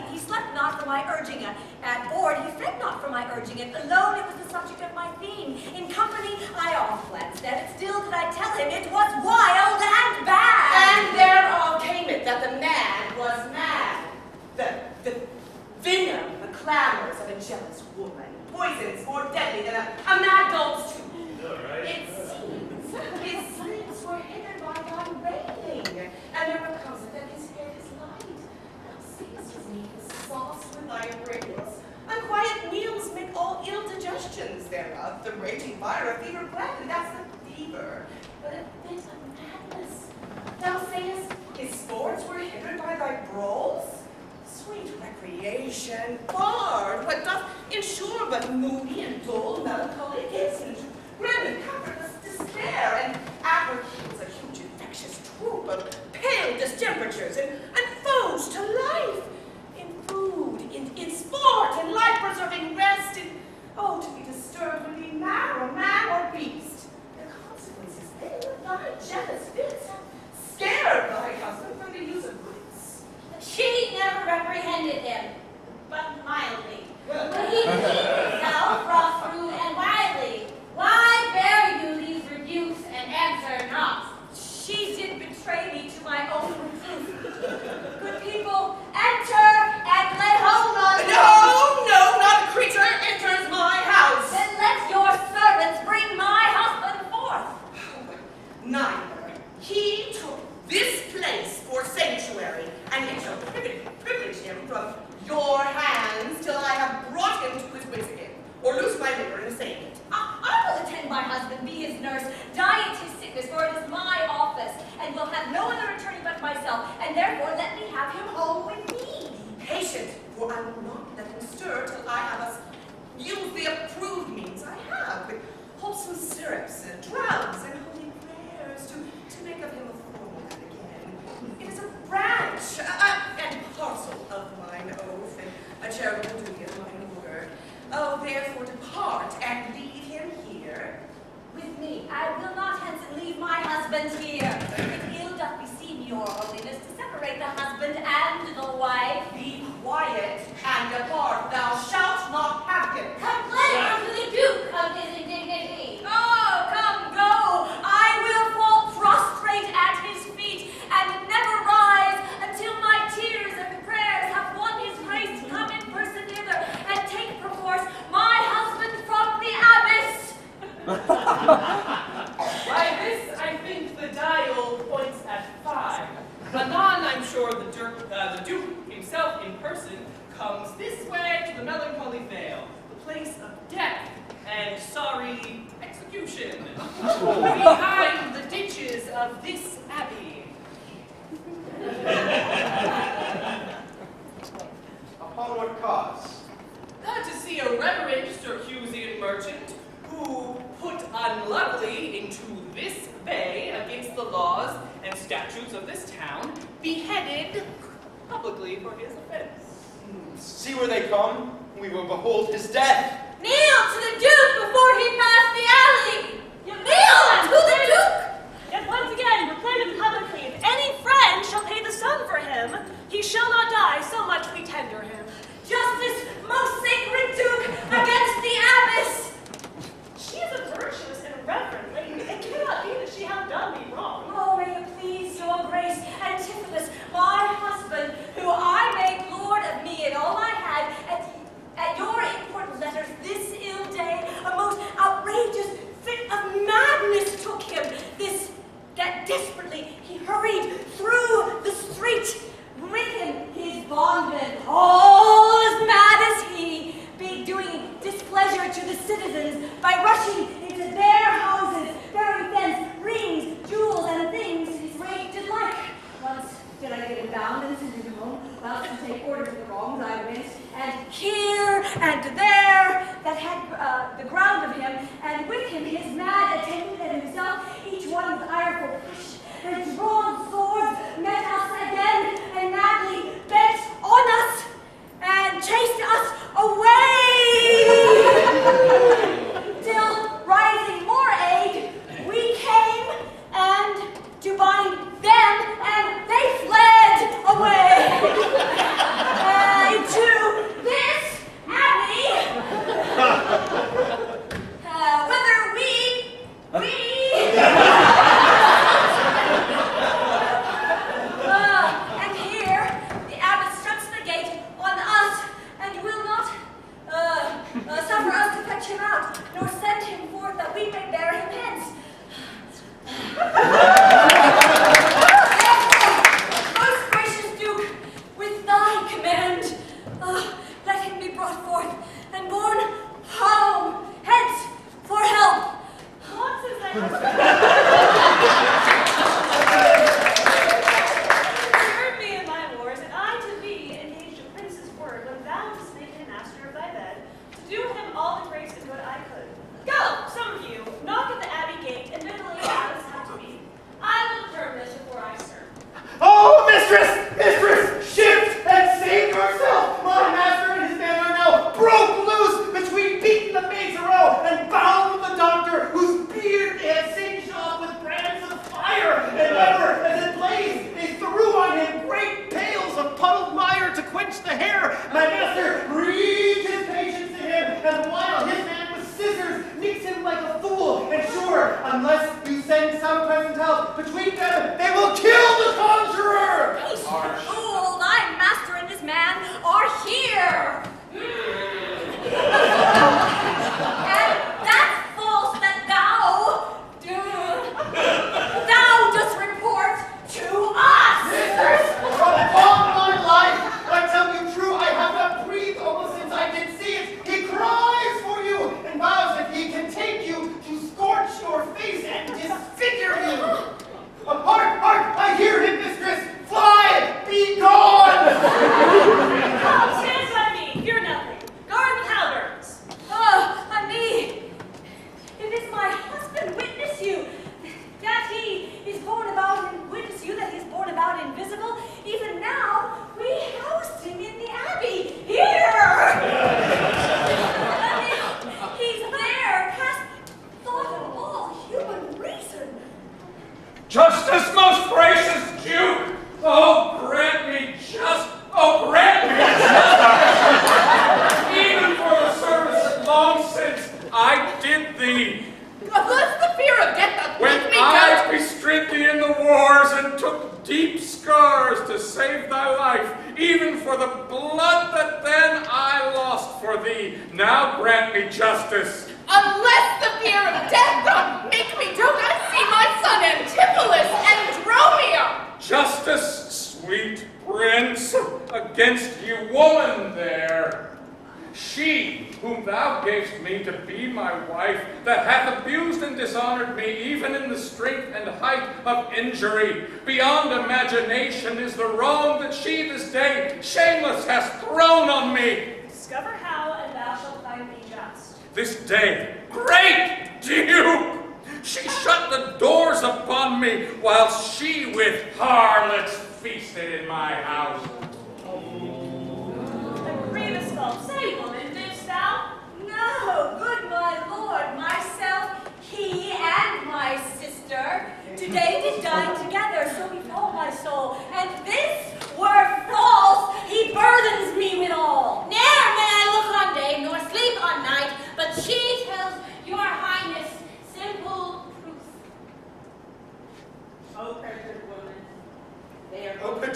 he slept not for my urging. At board, he fed not for my urging it. Alone, it was the subject of my theme. In company, I oft glanced at it. Still did I tell him it was wild and bad.
And thereof came it that the man was mad. The venom, the clamors of a jealous woman. Poisons more deadly than a mad dog's tooth. It seems his sleeps were hindered by thy railing, and there becomes it that his head is light. Thou seest his meat is sauce with thy radiance. Unquiet meals make all ill digestions thereof. The raging fire of fever breath, and that's the fever. But a fit of madness. Thou sayest his sports were hindered by thy brawls? Sweet recreation, bard, what doth ensure but moody and dull melancholy gazing, grim and comfortless despair, and apprehensions a huge infectious troop of pale distemperatures and foes to life, in food, in sport, in life-preserving rest, to be disturbed would be man or beast. The consequences then of thy jealous fits have scared thy husband from the use of wits.
She never reprehended him, but mildly. But he keeps himself rough, rude, and wily. Why bear you these rebukes and answer not?
She did betray me to my own reproof. Good people, enter and lay hold on me.
No, not a creature enters my house.
Then let your servants bring my husband forth.
Neither. He took this place for sanctuary, and it shall privilege him from your hands till I have brought him to his wits again, or loose my labor in saying it.
I will attend my husband, be his nurse, diet his sickness, for it is my office, and will have no other attorney but myself, and therefore let me have him home with me.
Be patient, for I will not let him stir till I have us use the approved means I have, with wholesome syrups and drums and holy prayers to make of him a formal man again. It is a branch and parcel of mine oath, and a charitable duty of mine word. Oh, therefore depart and leave him here with me.
I will not hence leave my husband here. It ill doth beseem your holiness to separate the husband and the wife.
Be quiet and depart. Thou shalt not have him.
Complain unto the Duke of his indignity.
Oh, come, go. I will fall prostrate at his feet and never rise until my tears and prayers have won his grace to come in person hither and take perforce my husband from the abyss.
By this, I think the dial points at 5. Anon, I'm sure the Duke himself in person comes this way to the melancholy vale, the place of death and sorry execution, behind the ditches of this abbey.
Upon what cause?
To see a reverend Syracusian merchant who put unluckily into this bay against the laws and statutes of this town, beheaded publicly for his offense.
See where they come, we will behold his death.
Kneel to the Duke before he pass the alley. You kneel to the Duke.
Yet once again, proclaim it publicly, if any friend him. He shall not die, so much we tender him.
Justice, most sacred Duke, against the abbess!
She is a virtuous and reverend lady. It cannot be that she hath done me wrong.
Oh, may it please your grace, Antipholus, my husband, who I made lord of me and all I had, at your important letters this ill day, a most outrageous fit of madness took him. That desperately he hurried through the street, with him his bondman, all as mad as he, be doing displeasure to the citizens by rushing into their houses, bearing thence rings, jewels, and things his rage did like. Once did I get him bound and send him home, whilst to take order for the wrongs I went, and here and there that had the ground of him, and with him his mad attendant and himself, each one with ireful push and drawn swords, met us again, and madly bent on us, and chased us away, till, rising more aid, we came, and to bind them, and they fled away, to this abbey, whither and here the abbot shuts the gate on us, and will not suffer us to fetch him out, nor send him forth that we may bear him hence. Most gracious Duke, with thy command, let him be brought forth and borne home hence for help.
What is that? Heard me in my wars, and I to thee engaged a prince's word when thou didst make him master of thy bed, to do him all the grace and good I could. Go, some of you, knock at the abbey gate, and bid the lady abbess have to be. I will determine this before I serve.
Oh, mistress! Mistress! Shift and save yourself! My master and his men are now broke loose between beating the maids a row and bound the doctor, whose beard they had singed off with brands of fire, and ever as it blazed, they threw on him great pails of puddled mire to quench the hair. My master breathed his patience to him, and while his man with scissors nicks him like a fool, and sure, unless you send some present help between them, they will kill the conjurer!
Peace, fool, thy master and his man are here. And that's false that thou dost report to us.
Mistress, upon my life, I tell you true, I have not breathed almost since I did see it. He cries for you, and vows if he can take you to scorch your face and disfigure you. Hark, hark, I hear him, mistress. Fly, be gone!
Come, stand by me, fear nothing. Guard the halberds.
On me. It is my husband witness you, that he is born about and witness you that he is born about invisible. Even now, we housed him in the abbey, here. He's there, past thought of all human reason.
Justice, most gracious Duke! Oh, grant me justice! Even for the service that long since I did thee.
Bless the fear of death that
When
make me
I
doubt.
bestrid thee in the wars and took deep scars to save thy life, even for the blood that then I lost for thee, now grant me justice.
Unless the fear of death doth make me doubt, I see my son Antipholus and Dromio.
Justice, sweet prince, against you woman there. She, whom thou gavest me to be my wife, that hath abused and dishonored me, even in the strength and height of injury, beyond imagination is the wrong that she this day shameless hath thrown on me.
Discover how, and thou shalt find me just.
This day, great Duke, she shut the doors upon me, while she with harlots feasted in my house.
The grievous fault, say, woman, didst thou?
No, good my lord, myself, he and my sister, today did dine together, so befall my soul, and this were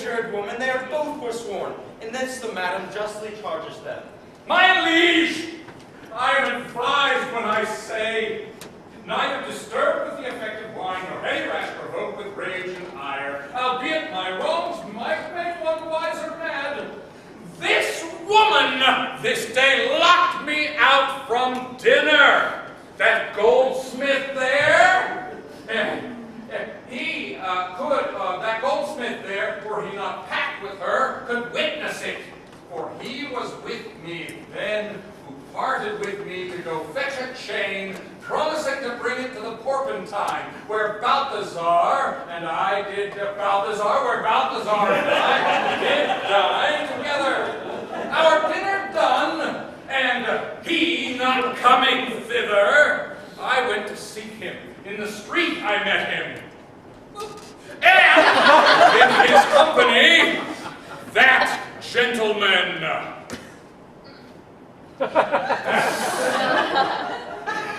perjured woman, they are both forsworn. In this the madam justly charges them.
My liege, I am advised when I say, neither disturbed with the effect of wine, nor any rash provoked with rage and ire, albeit my wrongs might make one wiser mad. This woman this day locked me out from dinner. That goldsmith there, that goldsmith there, were he not packed with her, could witness it. For he was with me then, who parted with me to go fetch a chain, promising to bring it to the Porpentine, where Balthazar and I did dine together. Our dinner done, and he not coming thither, I went to seek him. In the street I met him. And in his company, that gentleman.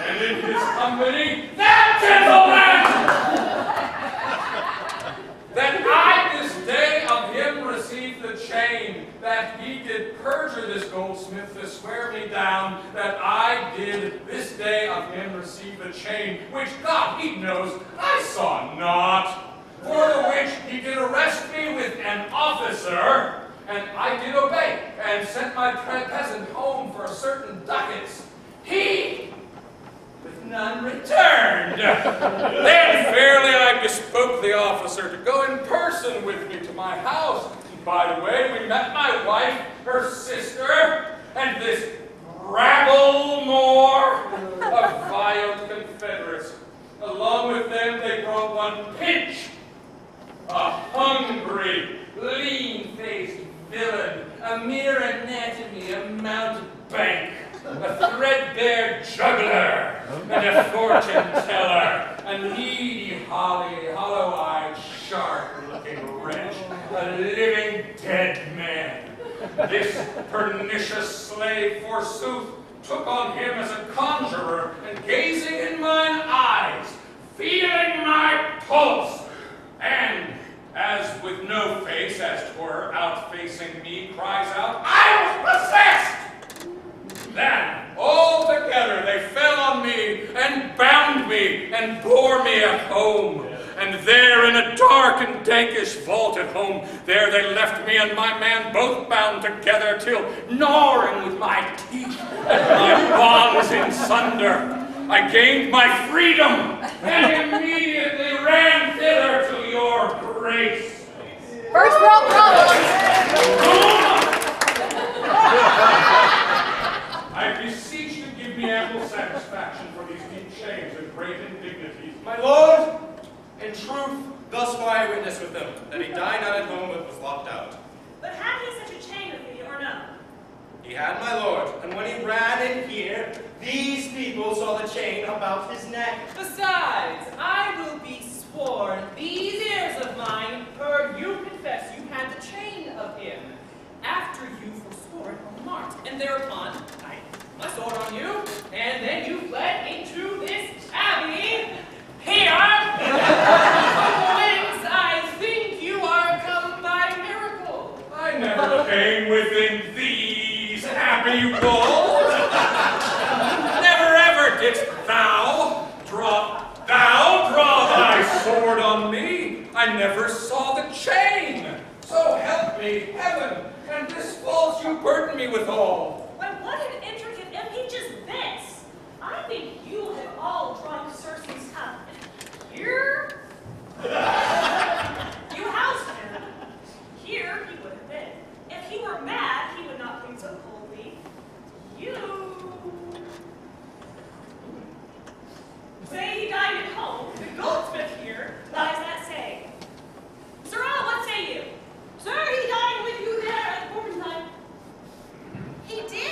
And in his company, that gentleman! That I this day of him received the chain, that he did perjure this goldsmith to swear me down, that I did this day of him receive the chain, which God he knows I saw not. For the which he did arrest me with an officer, and I did obey, and sent my peasant home for certain ducats. He with none returned. Then fairly I bespoke the officer to go in person with me to my house. By the way, we met my wife, her sister, and this rabble more of vile confederates. Along with them they brought one Pinch, a hungry, lean-faced villain, a mere anatomy, a mountebank, a threadbare juggler, and a fortune-teller, a needy, hollow-eyed, sharp-looking wretch, a living dead man. This pernicious slave, forsooth, took on him as a conjurer, and gazing in mine eyes, feeling my pulse, and as with no face, as 'twere, out-facing me, cries out, I was possessed! Then, all together, they fell on me, and bound me, and bore me at home. And there in a dark and dankish vault at home, there they left me and my man both bound together, till, gnawing with my teeth, my bonds in sunder, I gained my freedom, and immediately ran thither to your grace.
First world problems.
I beseech you to give me ample satisfaction for these deep shames and great indignities.
My lord, in truth, thus far I witness with him, that he dined not at home but was locked out.
But had he such a chain with me, or no?
He had, my lord, and when he ran in here, these people saw the chain about his neck.
Besides, I will be sworn, these ears of mine heard you confess you had the chain of him, after you forswore it on the mart, and thereupon I put my sword on you, and then you fled into this abbey here, whence I think you are come by miracle.
I never came within these abbey walls. Never ever didst thou draw thy sword on me. I never saw the chain. So help me heaven, and this false you burden me withal.
Why, what an intricate impeach is this? I think you have all drunk Circe's cup. Here? You housed him. Here he would have been. If he were mad, he would not think so coldly. You say he dined at home. The goldsmith here lies that saying. Sirrah, what say you? Sir, he dined with you there at Porpentine.
He did.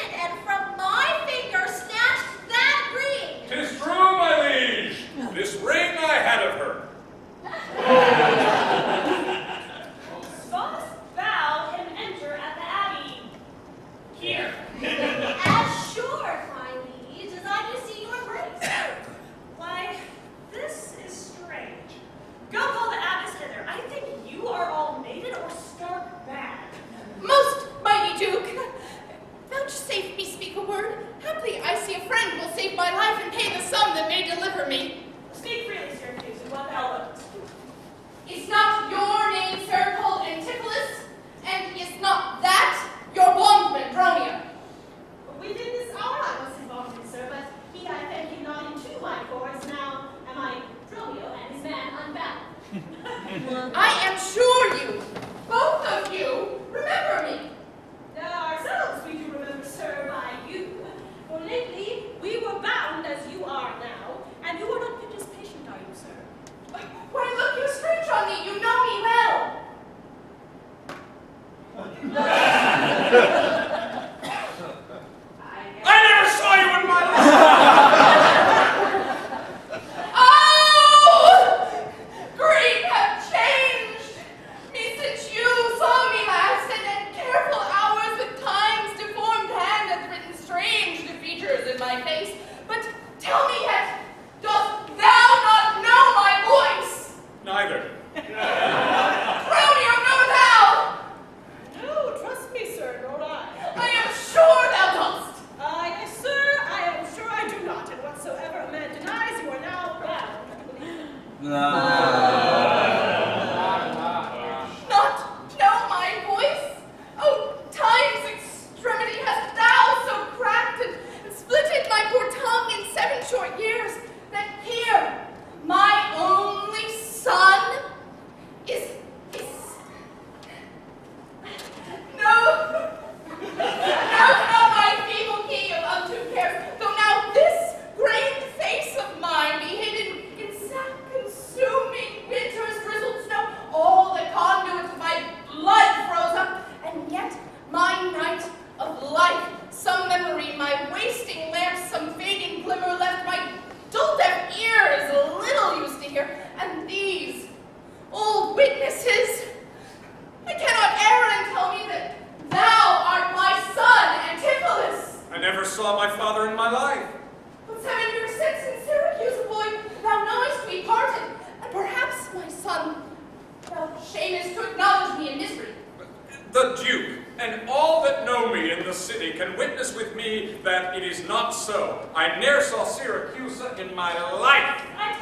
the city can witness with me that it is not so. I ne'er saw Syracuse in my life.
I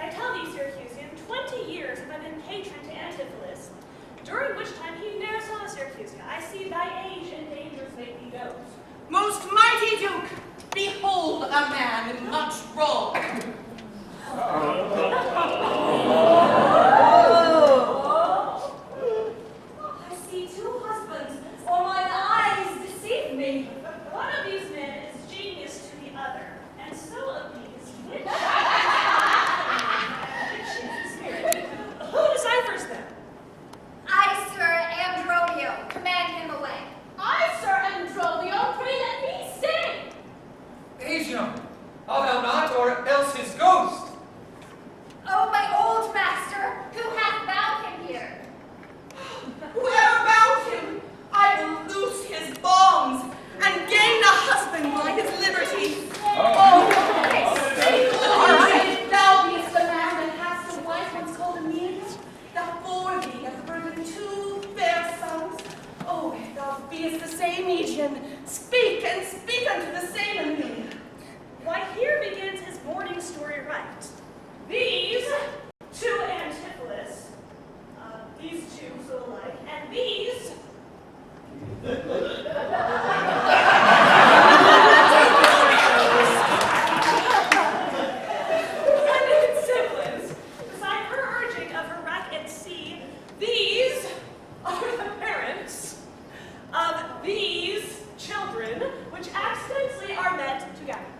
tell thee, Syracusian, 20 years have I been patron to Antipholus, during which time he ne'er saw Syracusia. I see thy age and dangers make thee doze.
Most mighty Duke, behold a man much wrong.
I see two husbands, or mine eyes deceive me.
One of these men is genius to the other, and so of these, which is the spirit? Who deciphers them?
I, Sir Andromio, command him away.
I, Sir Andromio, pray let me sing.
Asium, art thou not, or else his ghost?
Oh, my old master, who hath bound him here?
Whoever bound him, I will loose his bonds and gain a husband by his liberty.
All right, thou beest the man that hast a wife once called Amelia. Thou bore thee at the birth of two fair sons. Oh, thou beest the same Aegeon. Speak and speak unto the same Amelia.
Why, here begins his morning story right. These two Antipholus, these two so alike, and these siblings, beside her urging of her wrack at sea, these are the parents of these children, which accidentally are met together.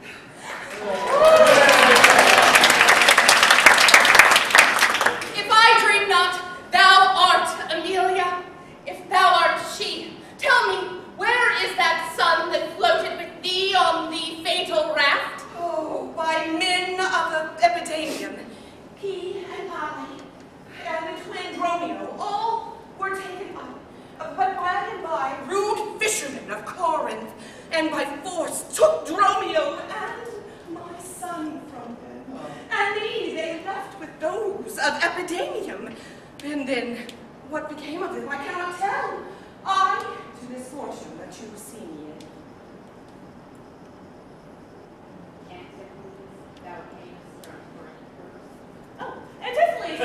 If I dream not, thou art Amelia. If thou art she, tell me, where is that son that floated with thee on the fatal raft? Oh, by men of the Epidemium. He and I, and the twin Dromio, all were taken up. But by and by, rude fishermen of Corinth, and by force took Dromio and my son from them. And me they left with those of Epidemium. And then, what became of them, I cannot tell. I to this fortune that you see me in.
Oh, Antipholus,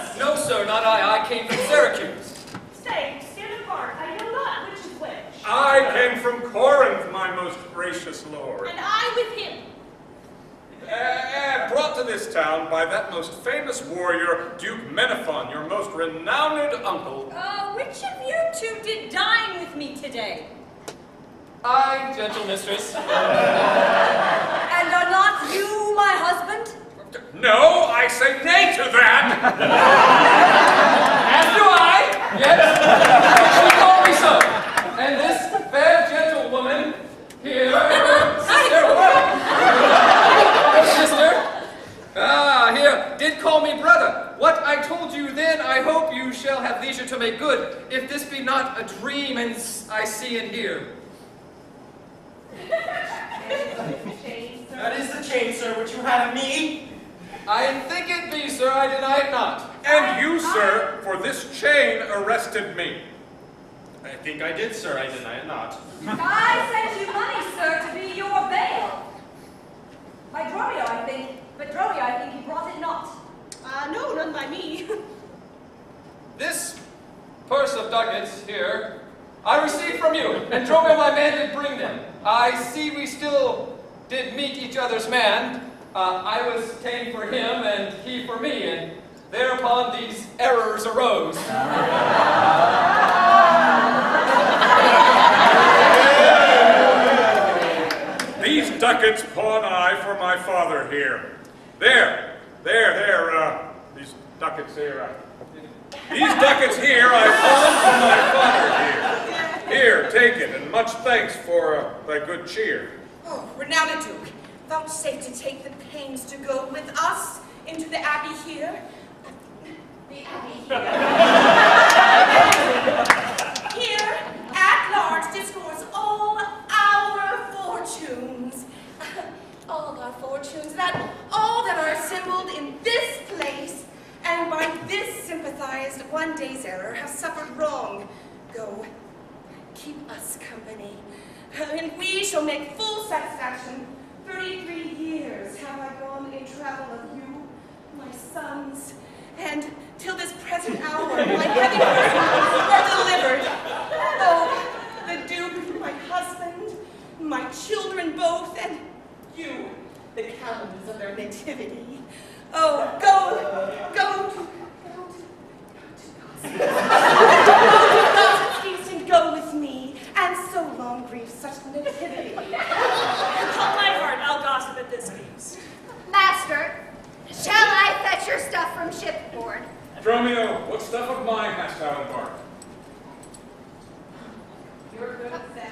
first.
No, sir, not I. I came from Syracuse.
Stay, stand apart. I know not which is which.
I came from Corinth, my most gracious lord.
And I with him.
Brought to this town by that most famous warrior, Duke Menaphon, your most renowned uncle.
Which of you two did dine with me today?
I, gentle mistress.
And are not you my husband?
No, I say nay to that.
As do I. Yes. She called me so. And this fair gentlewoman here, sister, did call me brother. What I told you then, I hope you shall have leisure to make good, if this be not a dream and I see and hear.
That is the chain, sir, which you had of me.
I think it be, sir, I deny it not.
And you, sir, for this chain arrested me.
I think I did, sir. I deny it not.
I sent you money, sir, to be your bail. By Dromio, I think, but Dromio, I think he brought it not.
No, none by me.
This purse of ducats here, I received from you, and Dromio my man did bring them. I see we still did meet each other's man. I was ta'en for him, and he for me, and thereupon these errors arose.
These ducats pawn I for my father here. These ducats here. These ducats here I pawn for my father here. Here, take it, and much thanks for thy good cheer.
Oh, renowned Duke, vouchsafe to take the pains to go with us into the abbey here. The abbey here. Here, at large, discourse all our fortunes. All our fortunes, all that are assembled in this place, and by this sympathized one day's error, have suffered wrong. Go,
keep us company, and we shall make full satisfaction. 33 years have I gone in travel of you, my sons, and till this present hour, my heavy burdens are delivered. Oh, the Duke, my husband, my children both, and you, the calendars of their nativity. Oh, go to God's feast and go with me, and so long grieve such nativity.
With all my heart, I'll gossip at this feast.
Master, shall I fetch your stuff from shipboard?
Dromio, what stuff of mine hast thou embarked?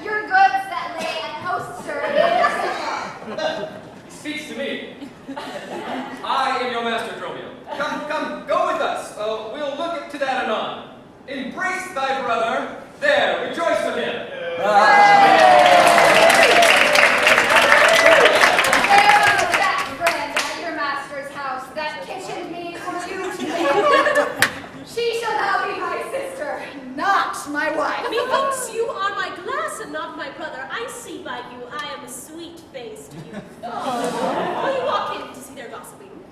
Your goods that lay at host, sir.
He speaks to me. I am your master, Dromio. Come, go with us. We'll look to that anon. Embrace thy brother. There, rejoice with him.
There was that friend at your master's house that kitchened me for you today. She shall now be my sister, not my wife.
Methinks you are my glass and not my brother. I see by you I am a sweet-faced youth. Will you walk in to see their gossiping?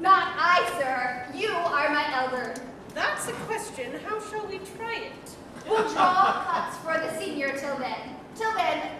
Not I, sir. You are my elder.
That's a question. How shall we try it?
We'll draw cuts for the senior till then. Till then,